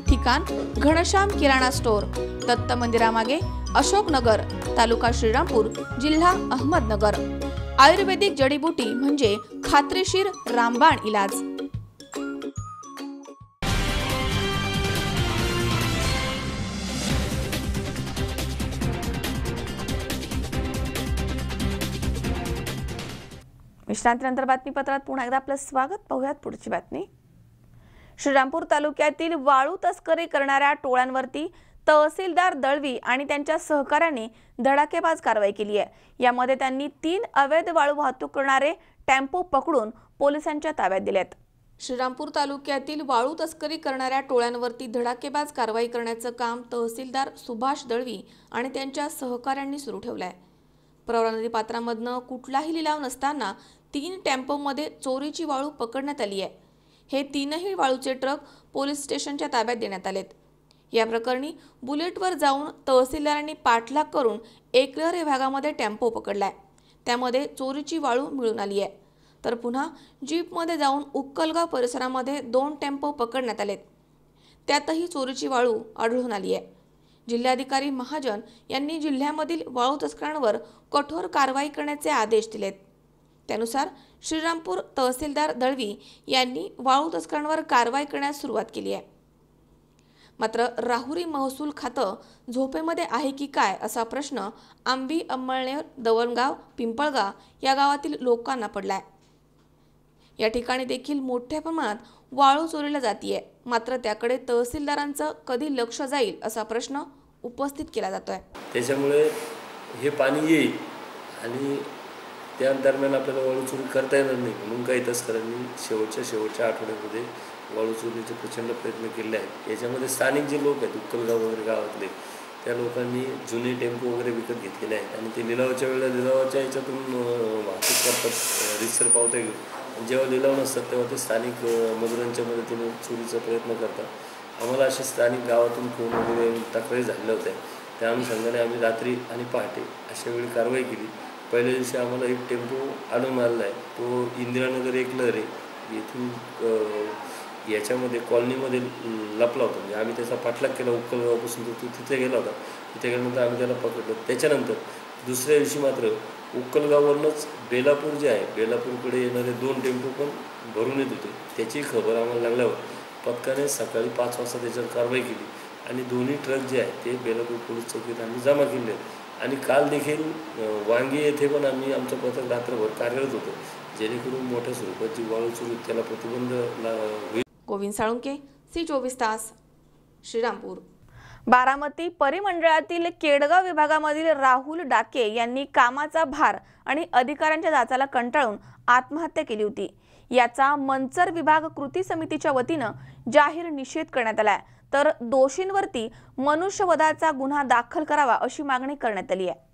ठिकाण घनश्याम किराणा स्टोअर, दत्त मंदिरामागे, अशोकनगर, तालुका श्रीरामपूर, जिल्हा अहमदनगर. आयुर्वेदिक जडीबुटी म्हणजे खात्रीशीर रामबाण इलाज. विश्रांतीनंतर बातमीपत्रात पुन्हा एकदा आपलं स्वागत. पाहूयात पुढची बातमी. श्रीरामपूर तालुक्यातील वाळू तस्करी करणाऱ्या टोळ्यांवरती तहसीलदार दळवी आणि त्यांच्या सहकाऱ्यांनी धडाकेबाज कारवाई केली आहे. यामध्ये त्यांनी 3 अवैध वाळू वाहतूक करणारे टेम्पो पकडून पोलिसांच्या ताब्यात दिलेत. श्रीरामपूर तालुक्यातील वाळू तस्करी करणाऱ्या टोळ्यांवरती धडाकेबाज कारवाई करण्याचं काम तहसीलदार सुभाष दळवी आणि त्यांच्या सहकाऱ्यांनी सुरू ठेवलं आहे. प्रवरा नदी पात्रामधनं कुठलाही लिलाव नसताना 3 टेम्पोमध्ये चोरीची वाळू पकडण्यात आली आहे. हे 3ही वाळूचे ट्रक पोलीस स्टेशनच्या ताब्यात देण्यात आलेत. या प्रकरणी बुलेटवर जाऊन तहसीलदारांनी पाठलाग करून एकलर या भागामध्ये टेम्पो पकडलाय. त्यामध्ये चोरीची वाळू मिळून आली आहे. तर पुन्हा जीपमध्ये जाऊन उक्कलगाव परिसरामध्ये 2 टेम्पो पकडण्यात आलेत. त्यातही चोरीची वाळू आढळून आली आहे. जिल्हाधिकारी महाजन यांनी जिल्ह्यामधील वाळू तस्करांवर कठोर कारवाई करण्याचे आदेश दिलेत. त्यानुसार श्रीरामपूर तहसीलदार दळवी यांनी वाळू तस्करांवर कारवाई करण्यास सुरुवात केली आहे. मात्र राहुरी महसूल खातं झोपेमध्ये आहे की काय असा प्रश्न आंबी, अंमळनेर, दवणगाव, पिंपळगाव या गावातील लोकांना पडलाय. या ठिकाणी देखील मोठ्या प्रमाणात वाळू चोरीला जातीये. मात्र त्याकडे तहसीलदारांचं कधी लक्ष जाईल असा प्रश्न उपस्थित केला जातोय. त्याच्यामुळे हे पाणी येईल आणि त्या दरम्यान आपल्याला वाळू चोरी करता येणार नाही म्हणून काही तस्करांनी शेवटच्या आठवड्यामध्ये वाळू चोरीचे प्रचंड प्रयत्न केले आहेत. याच्यामध्ये स्थानिक जे लोक आहेत उक्कलगाव वगैरे गावातले त्या लोकांनी जुने टेम्पो वगैरे विकत घेतलेले आहेत आणि ते लिलावाच्या वेळेला लिलावाच्या ह्याच्यातून वाहतूक करतात रितसर पावत्या घेऊन. जेव्हा लिलाव नसतात तेव्हा ते स्थानिक मजुरांच्या मदतीने चोरीचा प्रयत्न करतात. आम्हाला असे स्थानिक गावातून फोन वगैरे तक्रारी झालेल्या होत्या. त्या अनुषंगाने आम्ही रात्री आणि पहाटे अशा वेळी कारवाई केली. पहिल्या दिवशी आम्हाला एक टेम्पो आढळून आलेला आहे. तो इंदिरानगर एकलर आहे. येथून याच्यामध्ये कॉलनीमध्ये लपला होता. म्हणजे आम्ही त्याचा पाठलाग केला उक्कलगावापासून तो तिथे गेला होता. तिथे गेल्यानंतर आम्ही त्याला पकडलं. त्याच्यानंतर दुसऱ्या दिवशी मात्र उक्कलगाववरूनच बेलापूर जे आहे बेलापूरकडे येणारे 2 टेम्पो पण भरून येत होते. त्याची खबर आम्हाला लागल्यावर पथकाने सकाळी 5 वाजता त्याच्यावर कारवाई केली आणि दोन्ही ट्रक जे आहेत ते बेलापूर पोलीस चौकीत आम्ही जमा केले आहेत. आणि काल देखील वांगी येथे पण आम्ही आमचं पथक रात्रभर कार्यरत होतो जेणेकरून मोठ्या स्वरूपाची वाळू चोरी त्याला प्रतिबंध होईल. गोविंद साळुंके, C24 तास, श्रीरामपूर. बारामती परिमंडळातील केडगाव विभागामधील राहुल डाके यांनी कामाचा भार आणि अधिकाऱ्यांच्या जाचाला कंटाळून आत्महत्या केली होती. याचा मंचर विभाग कृती समितीच्या वतीनं जाहीर निषेध करण्यात आलाय. तर दोषींवरती मनुष्यवधाचा गुन्हा दाखल करावा अशी मागणी करण्यात आली आहे.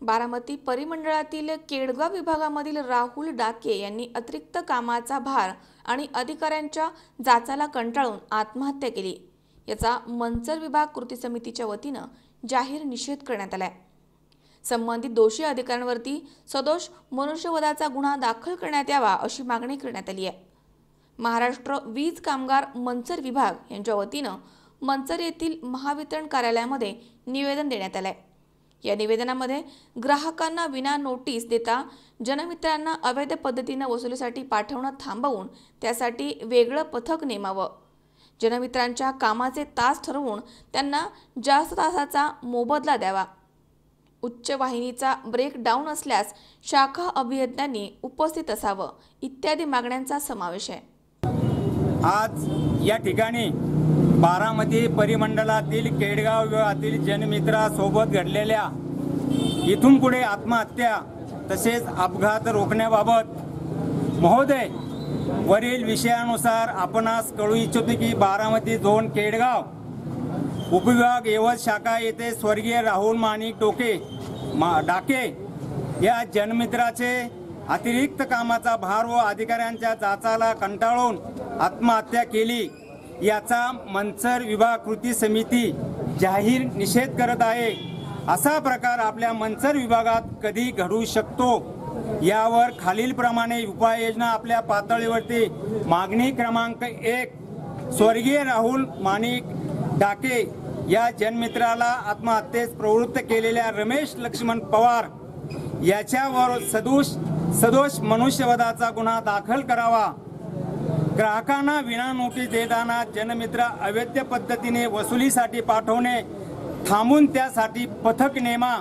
बारामती परिमंडळातील केडगाव विभागामधील राहुल डाके यांनी अतिरिक्त कामाचा भार आणि अधिकाऱ्यांच्या जाचाला कंटाळून आत्महत्या केली. याचा मंचर विभाग कृती समितीच्या वतीनं जाहीर निषेध करण्यात आलाय. संबंधित दोषी अधिकाऱ्यांवरती सदोष मनुष्यवधाचा गुन्हा दाखल करण्यात यावा अशी मागणी करण्यात आली आहे. महाराष्ट्र वीज कामगार मंचर विभाग यांच्या वतीनं मंचर येथील महावितरण कार्यालयामध्ये निवेदन देण्यात आलंय. या निवेदनामध्ये ग्राहकांना विना नोटीस देता जनमित्रांना अवैध पद्धतीने वसुलीसाठी पाठवणं थांबवून त्यासाठी वेगळं पथक नेमावं, जनमित्रांच्या कामाचे तास ठरवून त्यांना जास्त तासाचा मोबदला द्यावा, उच्च वाहिनीचा ब्रेक डाऊन असल्यास शाखा अभियंत्यांनी उपस्थित असावं इत्यादी मागण्यांचा समावेश आहे. आज या ठिकाणी बारामती परिमंडलातील केडगाव विभागातील जनमित्रासोबत घडलेल्या इथून पुढे आत्महत्या तसेच अपघात रोखण्याबाबत महोदय वरील विषयानुसार आपणास कळू इच्छितो की बारामती झोन केडगाव उपविभाग यवत शाखा येथे स्वर्गीय राहुल माणिक डाके या जनमित्राचे अतिरिक्त कामाचा भार व अधिकाऱ्यांच्या जाचाला कंटाळून आत्महत्या केली याचा मंचर विभाग कृती समिती जाहीर निषेध करत आहे। असा प्रकार आपल्या मंचर विभागात कधी घडू शकतो यावर खालीलप्रमाणे उपाययोजना आपल्या पातळीवरती मागणी क्रमांक 1 स्वर्गीय राहुल माणिक डाके या जनमित्राला आत्महत्येस प्रवृत्त केलेल्या रमेश लक्ष्मण पवार याच्यावर सदोष मनुष्यवधाचा गुन्हा दाखल करावा। ग्राहकांना विना नोटीस देताना जनमित्र अवैध पद्धतीने वसुलीसाठी पाठवणे थांबून त्यासाठी पथक नेमा।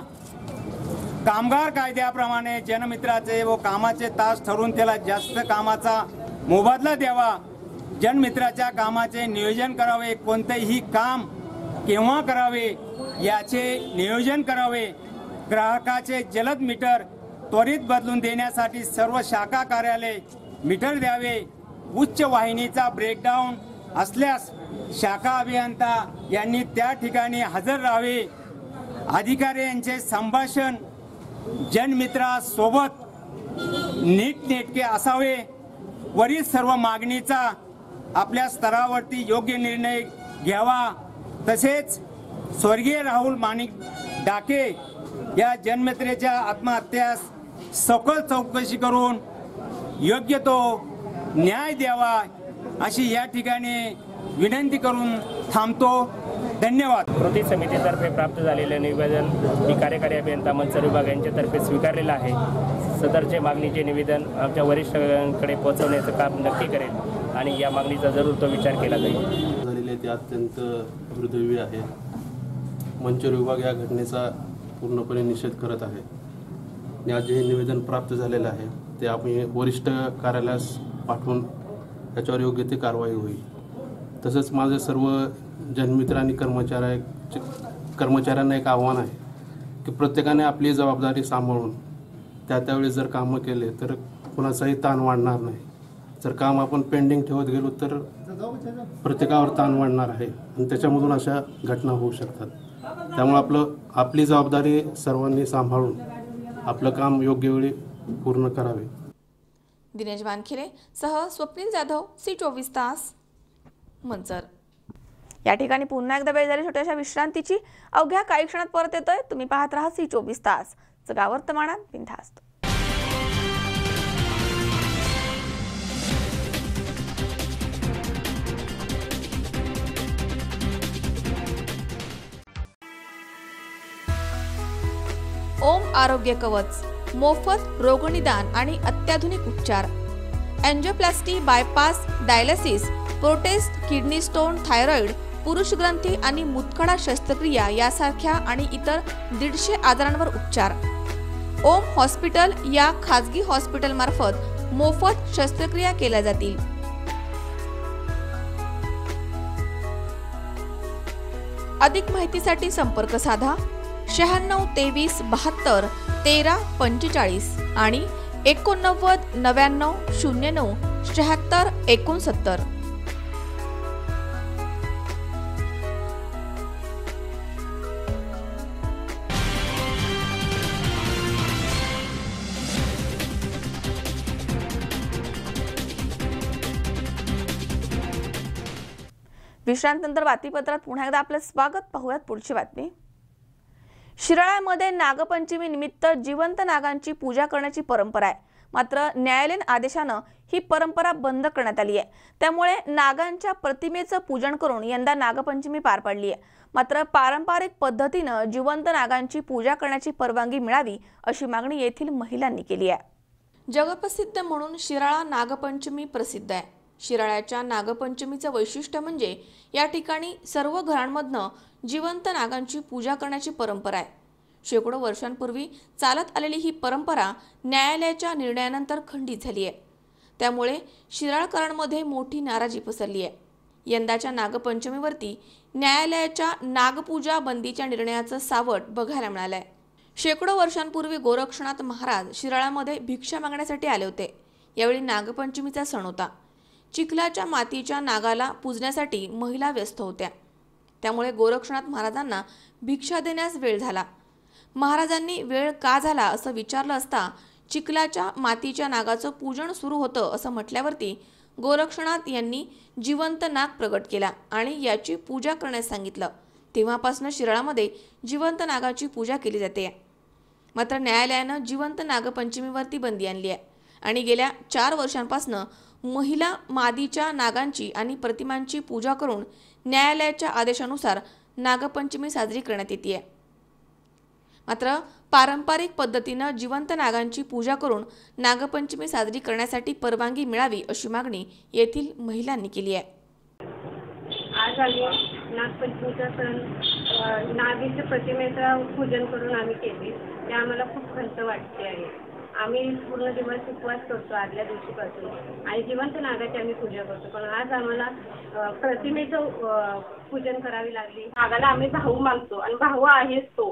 कामगार कायद्याप्रमाणे जनमित्राचे व कामाचे तास ठरवून त्याला जास्त कामाचा मोबदला द्यावा। जनमित्राच्या कामाचे नियोजन करावे, कोणतेही काम केव्हा करावे याचे नियोजन करावे। ग्राहकाचे जलद मीटर त्वरित बदलून देण्यासाठी सर्व शाखा कार्यालय मीटर द्यावे। उच्च वाहिनीचा ब्रेकडाऊन असल्यास शाखा अभियंता यांनी त्या ठिकाणी हजर राहावे। अधिकारी यांचे संभाषण जनमित्रासोबत नीटनेटके असावे। वरील सर्व मागणीचा आपल्या स्तरावरती योग्य निर्णय घ्यावा। तसेच स्वर्गीय राहुल माणिक डाके या जनमित्राच्या आत्महत्यास सखोल चौकशी करून योग्य तो न्याय द्यावा अशी या ठिकाणी विनंती करून थांबतो। धन्यवाद। कृती समितीतर्फे प्राप्त झालेले निवेदन ही कार्यकारी अभियंता मंचर विभाग यांच्यातर्फे स्वीकारलेलं आहे। सदरचे मागणीचे निवेदन आमच्या वरिष्ठांकडे पोहोचवण्याचं काम नक्की करेल आणि या मागणीचा जरूर तो विचार केला जाईल। झालेले ते अत्यंत दुर्दैवी आहे। मंचर विभाग या घटनेचा पूर्णपणे निषेध करत आहे आणि आज जे निवेदन प्राप्त झालेलं आहे ते आम्ही वरिष्ठ कार्यालयास पाठवून त्याच्यावर योग्य ती कारवाई होईल। तसंच माझे सर्व जनमित्र आणि कर्मचाऱ्यांना एक आव्हान आहे की प्रत्येकाने आपली जबाबदारी सांभाळून त्यावेळी जर कामं केले तर कोणाचाही ताण वाढणार नाही। जर काम आपण पेंडिंग ठेवत गेलो तर प्रत्येकावर ताण वाढणार आहे आणि त्याच्यामधून अशा घटना होऊ शकतात। त्यामुळे आपली जबाबदारी सर्वांनी सांभाळून आपलं काम योग्य वेळी पूर्ण करावे। दिनेश वानखिरे सह स्वप्नील जाधव, C24 तास, मंचर। या ठिकाणी पुन्हा एकदा वेळ झाली छोट्याशा विश्रांतीची। अवघ्या काही क्षणात परत येतोय। तुम्ही पाहत राहा C24 तास, जगा वर्तमानात बिनधास्त। ओम आरोग्य कवच, मोफत रोगनिदान आणि अत्याधुनिक उपचार। Angioplasty, bypass, dialysis, prostate, kidney stone, thyroid, पुरुष ग्रंथी आणि मुतखडा शस्त्रक्रिया यासारख्या आणि इतर 150 आजारांवर उपचार। ओम हॉस्पिटल या खाजगी हॉस्पिटल मार्फत मोफत शस्त्रक्रिया केल्या जातील। अधिक माहितीसाठी संपर्क साधा 96 23 72 13 45 आणि 89 99 09 76 69। विश्रांतीनंतर बातमीपत्रात पुन्हा एकदा आपलं स्वागत। पाहूयात पुढची बातमी। शिराळ्यामध्ये नागपंचमी निमित्त जिवंत नागांची पूजा करण्याची परंपरा आहे, मात्र न्यायालयीन आदेशानं ही परंपरा बंद करण्यात आली आहे। त्यामुळे नागांच्या प्रतिमेचं पूजन करून यंदा नागपंचमी पार पडली आहे। मात्र पारंपरिक पद्धतीनं जिवंत नागांची पूजा करण्याची परवानगी मिळावी अशी मागणी येथील महिलांनी केली आहे। जगप्रसिद्ध म्हणून शिराळा नागपंचमी प्रसिद्ध आहे। शिराळ्याच्या नागपंचमीचं वैशिष्ट्य म्हणजे या ठिकाणी सर्व घरांमधनं जिवंत नागांची पूजा करण्याची परंपरा आहे। शेकडो वर्षांपूर्वी चालत आलेली ही परंपरा न्यायालयाच्या निर्णयानंतर खंडित झाली आहे। त्यामुळे शिराळकरांमध्ये मोठी नाराजी पसरली आहे. यंदाच्या नागपंचमीवरती न्यायालयाच्या नागपूजा बंदीच्या निर्णयाचं सावट बघायला मिळालंय. शेकडो वर्षांपूर्वी गोरक्षनाथ महाराज शिराळामध्ये भिक्षा मागण्यासाठी आले होते. यावेळी नागपंचमीचा सण होता. चिखलाच्या मातीच्या नागाला पूजण्यासाठी महिला व्यस्त होत्या. त्यामुळे गोरक्षनाथ महाराजांना भिक्षा देण्यास वेळ झाला. महाराजांनी वेळ का झाला असं विचारलं असता चिखलाच्या मातीच्या नागाचं पूजन सुरू होतं असं म्हटल्यावरती गोरक्षनाथ यांनी जिवंत नाग प्रगट केला आणि याची पूजा करण्यास सांगितलं. तेव्हापासून शिराळामध्ये जिवंत नागाची पूजा केली जाते. मात्र न्यायालयानं जिवंत नागपंचमीवरती बंदी आणली आहे आणि गेल्या 4 वर्षांपासून महिला मादीच्या नागांची आणि प्रतिमांची पूजा करून न्यायालयाच्या आदेशानुसार नागपंचमी साजरी करण्यात येते. मात्र पारंपरिक पद्धतीनं जिवंत नागांची पूजा करून नागपंचमी साजरी करण्यासाठी परवानगी मिळावी अशी मागणी येथील महिलांनी केली आहे. आज आम्ही नागपंचमीचा सण नागेच्या प्रतिमेचं पूजन करून आम्ही केले. ते आम्हाला खूप खंत वाटते आहे. आम्ही पूर्ण दिवस उपवास करतो आदल्या दिवशीपासून आणि जिवंत नागाची आम्ही पूजा करतो. पण आज आम्हाला प्रतिमेचं पूजन करावी लागली. नागाला आम्ही भाऊ मागतो आणि भाऊ आहेच तो,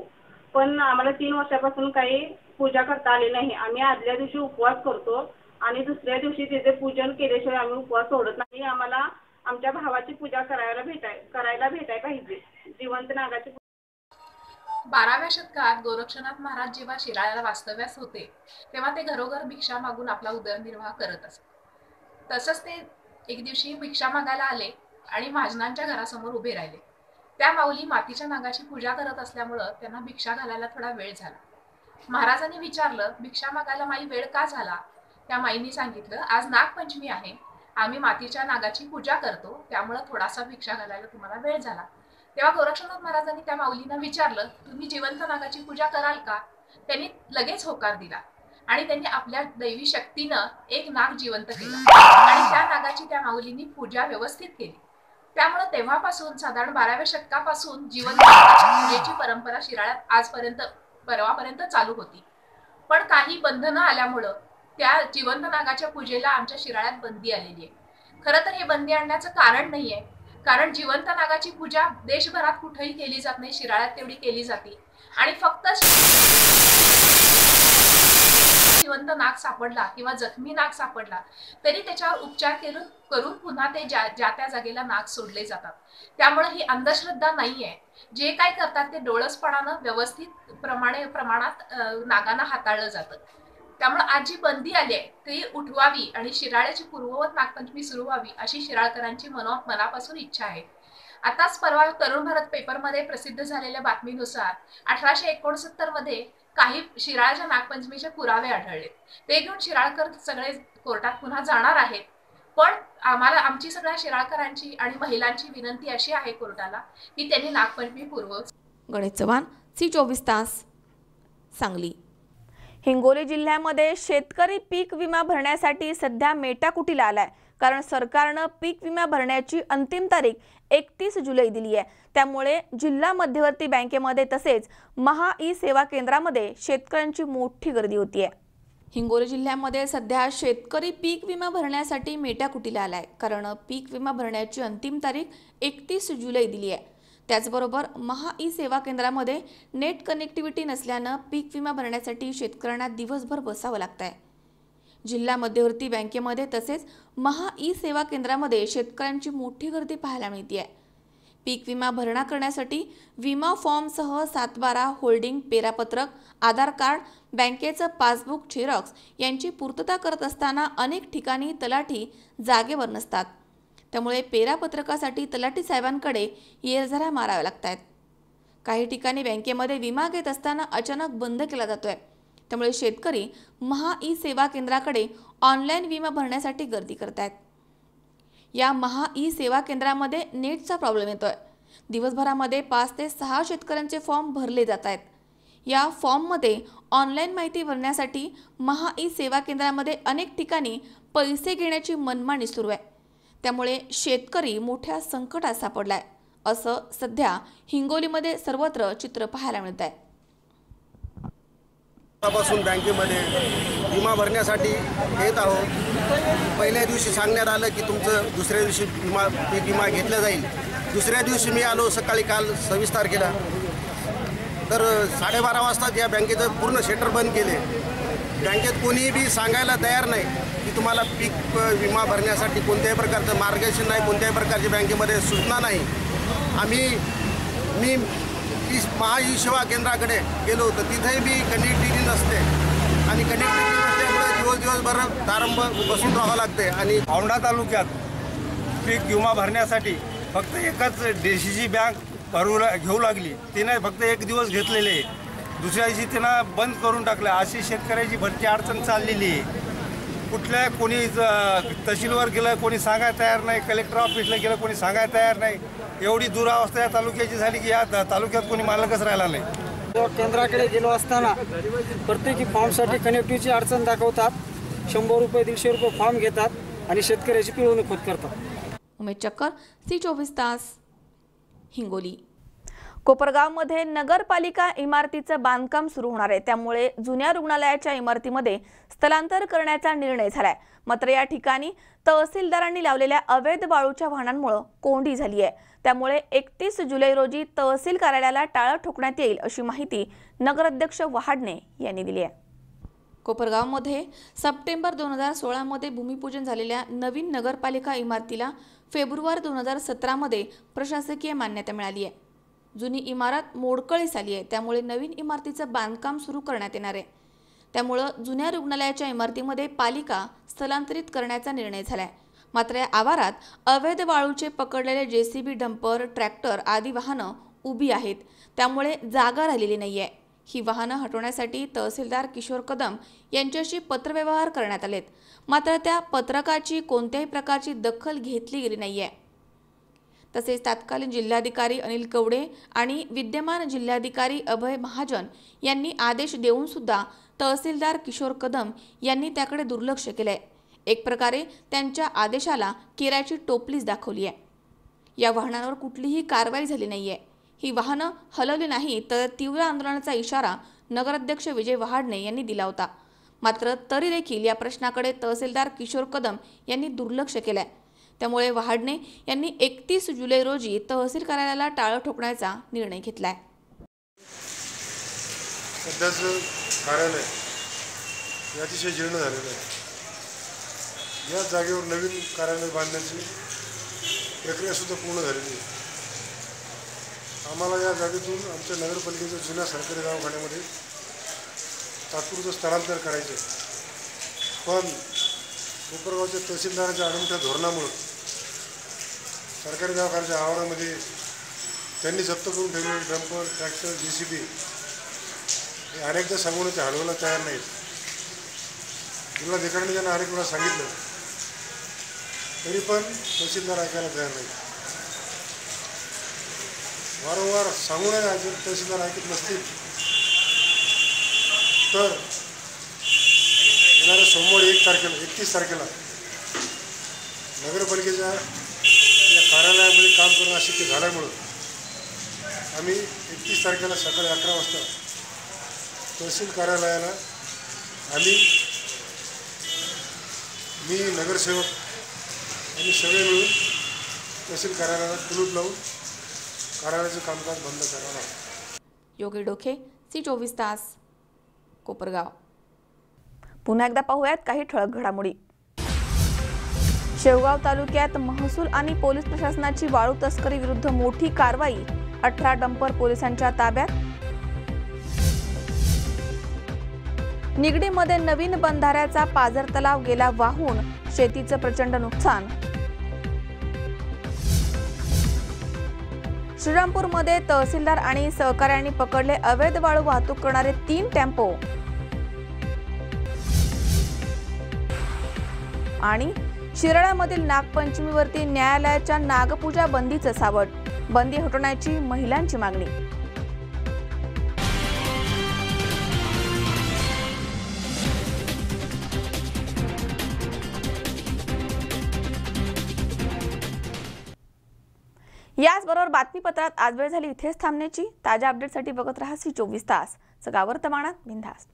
पण आम्हाला 3 वर्षापासून काही पूजा करता आली नाही. आम्ही आदल्या दिवशी उपवास करतो आणि दुसऱ्या दिवशी त्याचे पूजन केल्याशिवाय आम्ही उपवास सोडत नाही. आम्हाला आमच्या भावाची पूजा करायला भेटाय पाहिजे. जिवंत नागाची 12व्या शतकात गोरक्षनाथ महाराज जेव्हा शिराळ्याला वास्तव्यास होते तेव्हा ते घरोघर भिक्षा मागून आपला उदरनिर्वाह करत असत. तसंच ते एक दिवशी भिक्षा मागायला आले आणि महाजनांच्या घरासमोर उभे राहिले. त्या माऊली मातीच्या नागाची पूजा करत असल्यामुळं त्यांना भिक्षा घालायला थोडा वेळ झाला. महाराजांनी विचारलं, भिक्षा मागायला माई वेळ का झाला? त्या माईंनी सांगितलं, आज नागपंचमी आहे, आम्ही मातीच्या नागाची पूजा करतो, त्यामुळे थोडासा भिक्षा घालायला तुम्हाला वेळ झाला. तेव्हा गोरक्षनाथ महाराजांनी त्या माऊलींना विचारलं, तुम्ही जिवंत नागाची पूजा कराल का? त्यांनी लगेच होकार दिला आणि त्यांनी आपल्या दैवी शक्तीनं एक नाग जिवंत केला आणि त्या नागाची त्या माऊलींनी पूजा व्यवस्थित केली. त्यामुळे तेव्हापासून साधारण 12व्या शतकापासून जिवंत नागाच्या पूजेची परंपरा शिराळ्यात आजपर्यंत परवापर्यंत चालू होती. पण काही बंधनं आल्यामुळं त्या जिवंत नागाच्या पूजेला आमच्या शिराळ्यात बंदी आलेली आहे. खरं तर हे बंदी आणण्याचं कारण नाहीये, कारण जिवंत नागाची पूजा देशभरात कुठेही केली जात नाही, शिराळ्यात तेवढी केली जाते आणि फक्त जिवंत नाग सापडला किंवा जखमी नाग सापडला तरी त्याच्यावर उपचार करून पुन्हा ते ज्या त्या जागेला नाग सोडले जातात. त्यामुळे ही अंधश्रद्धा नाहीये. जे काय करतात ते डोळसपणानं व्यवस्थित प्रमाणात नागांना हाताळलं जातं. त्यामुळे आज जी बंदी आली आहे ती उठवावी आणि शिराळ्याची पूर्ववत नागपंचमी सुरू व्हावी अशी शिराळकरांची मनापासून इच्छा आहे. आताच परवा तरुण भारत पेपरमध्ये प्रसिद्ध झालेल्या बातमीनुसार 1869 मध्ये काही शिराळ्याच्या नागपंचमीचे पुरावे आढळले. ते घेऊन शिराळकर सगळे कोर्टात पुन्हा जाणार आहेत. पण आमची सगळ्या शिराळकरांची आणि महिलांची विनंती अशी आहे कोर्टाला की त्यांनी नागपंचमी पूर्व. गणेश चव्हाण, C24 तास, सांगली. हिंगोली जिल्ह्यामध्ये शेतकरी पीक विमा भरण्यासाठी सध्या मेटाकुटीला आलाय. कारण सरकारनं पीक विमा भरण्याची अंतिम तारीख 31 जुलै दिली आहे. त्यामुळे जिल्हा मध्यवर्ती बँकेमध्ये तसेच महा ई सेवा केंद्रामध्ये शेतकऱ्यांची मोठी गर्दी होतीये. हिंगोली जिल्ह्यामध्ये सध्या शेतकरी पीक विमा भरण्यासाठी मेटाकुटीला आलाय. कारण पीक विमा भरण्याची अंतिम तारीख 31 जुलै दिली आहे. त्याचबरोबर महा ई सेवा केंद्रामध्ये नेट कनेक्टिव्हिटी नसल्यानं पीक विमा भरण्यासाठी शेतकऱ्यांना दिवसभर बसावं लागतंय. जिल्हा मध्यवर्ती बँकेमध्ये तसेच महा ई सेवा केंद्रामध्ये शेतकऱ्यांची मोठी गर्दी पाहायला मिळते. पीक विमा भरणा करण्यासाठी विमा फॉर्मसह 7/12 होल्डिंग पेरापत्रक, आधार कार्ड, बँकेचं पासबुक झेरॉक्स यांची पूर्तता करत असताना अनेक ठिकाणी तलाठी जागेवर नसतात. त्यामुळे पेरापत्रकासाठी तलाठी साहेबांकडे येरझाऱ्या माराव्या लागतात. काही ठिकाणी बँकेमध्ये विमा घेत असताना अचानक बंद केला जातोय. त्यामुळे शेतकरी महा ई सेवा केंद्राकडे ऑनलाईन विमा भरण्यासाठी गर्दी करतात. या महा ई सेवा केंद्रामध्ये नेटचा प्रॉब्लेम येतोय. दिवसभरामध्ये 5 ते 6 शेतकऱ्यांचे फॉर्म भरले जात आहेत. या फॉर्ममध्ये ऑनलाईन माहिती भरण्यासाठी महा ई सेवा केंद्रामध्ये अनेक ठिकाणी पैसे घेण्याची मनमानी सुरू आहे. त्यामुळे शेतकरी मोठ्या संकटात सापडलाय असं सध्या हिंगोलीमध्ये सर्वत्र चित्र पाहायला मिळत आहे. पासून बँकेमध्ये विमा भरण्यासाठी येत आहोत. पहिल्या दिवशी सांगण्यात आलं की तुमचं दुसऱ्या दिवशी पीक विमा घेतला जाईल. दुसऱ्या दिवशी मी आलो सकाळी, काल 26 तारखेला, तर 12:30 वाजता या बँकेचं पूर्ण शटर बंद केले. बँकेत कोणीही बी सांगायला तयार नाही की तुम्हाला पीक विमा भरण्यासाठी कोणत्याही प्रकारचं मार्गदर्शन नाही, कोणत्याही प्रकारची बँकेमध्ये सूचना नाही. मी महा सेवा केंद्राकडे गेलो होतो, तिथेही बी कनेक्टिव्हिटी नसते आणि कनेक्टिव्हिटी नसल्यामुळे दिवसभर तारंब बसून राहावं लागते. आणि औंढा तालुक्यात पीक विमा भरण्यासाठी फक्त एकच DCC बँक घेऊ लागली. तिने फक्त एक दिवस घेतलेले, दुसऱ्या दिवशी तिनं बंद करून टाकलं. अशी शेतकऱ्याची भरती अडचण चाललेली आहे. कुठल्या कोणी तहसीलवर गेलं कोणी सांगायला तयार नाही, कलेक्टर ऑफिसला गेलं कोणी सांगायला तयार नाही. एवढी दुरावस्था या तालुक्याची झाली की या तालुक्यात कोणी मालकच राहिला नाही. केंद्राकडे गेलो असताना प्रत्येकी फॉर्मसाठी कनेक्टिव्हिटीची अडचण दाखवतात. 100 रुपये 150 रुपये फॉर्म घेतात आणि शेतकऱ्याची पिळवणूक होत करतात. उमेश चक्कर, C24 तास, हिंगोली. कोपरगावमध्ये नगरपालिका इमारतीचं बांधकाम सुरू होणार आहे, त्यामुळे जुन्या रुग्णालयाच्या इमारतीमध्ये स्थलांतर करण्याचा निर्णय झालाय. मात्र या ठिकाणी तहसीलदारांनी लावलेल्या अवैध वाळूच्या वाहनांमुळे कोंडी झाली आहे. त्यामुळे 31 जुलै रोजी तहसील कार्यालयाला टाळं ठोकण्यात येईल अशी माहिती नगराध्यक्ष वहाडणे यांनी दिली आहे. कोपरगावमध्ये सप्टेंबर 2016 मध्ये भूमिपूजन झालेल्या नवीन नगरपालिका इमारतीला फेब्रुवारी 2017 मध्ये प्रशासकीय मान्यता मिळाली आहे. जुनी इमारत मोडकळीस आली आहे, त्यामुळे नवीन इमारतीचं बांधकाम सुरू करण्यात येणार आहे. त्यामुळे जुन्या रुग्णालयाच्या इमारतीमध्ये पालिका स्थलांतरित करण्याचा निर्णय झालाय. मात्र या आवारात अवैध वाळूचे पकडलेले JCB, डंपर, ट्रॅक्टर आदी वाहनं उभी आहेत, त्यामुळे जागा राहिलेली नाहीये. ही वाहनं हटवण्यासाठी तहसीलदार किशोर कदम यांच्याशी पत्रव्यवहार करण्यात आलेत. मात्र त्या पत्रकाची कोणत्याही प्रकारची दखल घेतली गेली नाहीये. तसेच तत्कालीन जिल्हाधिकारी अनिल कवडे आणि विद्यमान जिल्हाधिकारी अभय महाजन यांनी आदेश देऊन सुद्धा तहसीलदार किशोर कदम यांनी त्याकडे दुर्लक्ष केलंय. एक प्रकारे त्यांच्या आदेशाला केराची टोपलीच दाखवली आहे. या वाहनांवर कुठलीही कारवाई झाली नाहीये. ही वाहनं हलवली नाही तर तीव्र आंदोलनाचा इशारा नगराध्यक्ष विजय वहाडणे यांनी दिला होता. मात्र तरी देखील या प्रश्नाकडे तहसीलदार किशोर कदम यांनी दुर्लक्ष केलंय. त्यामुळे वहाडणे यांनी 31 जुलै रोजी तहसील कार्यालयाला टाळं ठोकण्याचा निर्णय घेतलाय. सध्याचं कार्यालय अतिशय जीर्ण झालेलं आहे. या जागेवर नवीन कार्यालय बांधण्याची प्रक्रिया सुद्धा पूर्ण झालेली आहे. आम्हाला या जागेतून आमच्या नगरपालिकेच्या जुन्या सरकारी दवाखान्यामध्ये तात्पुरतं स्थलांतर करायचे, पण कोपरगावच्या तहसीलदाराच्या आडमठ्या धोरणामुळे सरकारी दवाखान्याच्या आवारामध्ये त्यांनी जप्त करून ठेवलेले डंपर, ट्रॅक्टर, JCB हे अनेकदा सांगून ते हलवायला तयार नाहीत. जिल्हाधिकाऱ्यांनी त्यांना अनेक वेळा सांगितलं, तरी पण तहसीलदार ऐकायला तयार नाही. वारंवार सांगूनही जर तहसीलदार ऐकत नसतील तर येणाऱ्या सोमवारी 31 तारखेला नगरपालिकेच्या या कार्यालयामध्ये काम करणं अशक्य झाल्यामुळं आम्ही 31 तारखेला सकाळी 11 वाजता तहसील कार्यालयाला मी नगरसेवक आणि सगळे मिळून तहसील कार्यालयाला कुलूप लावून कार्यालयाचं कामकाज बंद करणार आहोत. योगी डोके, C24 तास, कोपरगाव. पुन्हा एकदा पाहूयात काही ठळक घडामोडी. शेवगाव तालुक्यात महसूल आणि पोलीस प्रशासनाची वाळू तस्करी विरुद्ध मोठी कारवाई. 18 डंपर पोलिसांच्या ताब्यात. निगडीमध्ये नवीन बंधाऱ्याचा पाझर तलाव गेला वाहून, शेतीचं प्रचंड नुकसान. श्रीरामपूरमध्ये तहसीलदार आणि सहकाऱ्यांनी पकडले अवैध वाळू वाहतूक करणारे 3 टेम्पो. आणि शिराळ्यामधील नागपंचमीवरती न्यायालयाच्या नागपूजा बंदीचं सावट. बंदी हटवण्याची महिलांची मागणी. याचबरोबर बातमीपत्रात आज वेळ झाली इथेच थांबण्याची. ताज्या अपडेटसाठी बघत रहा C24 तास. सगळा वर्तमानात बिनधास्त.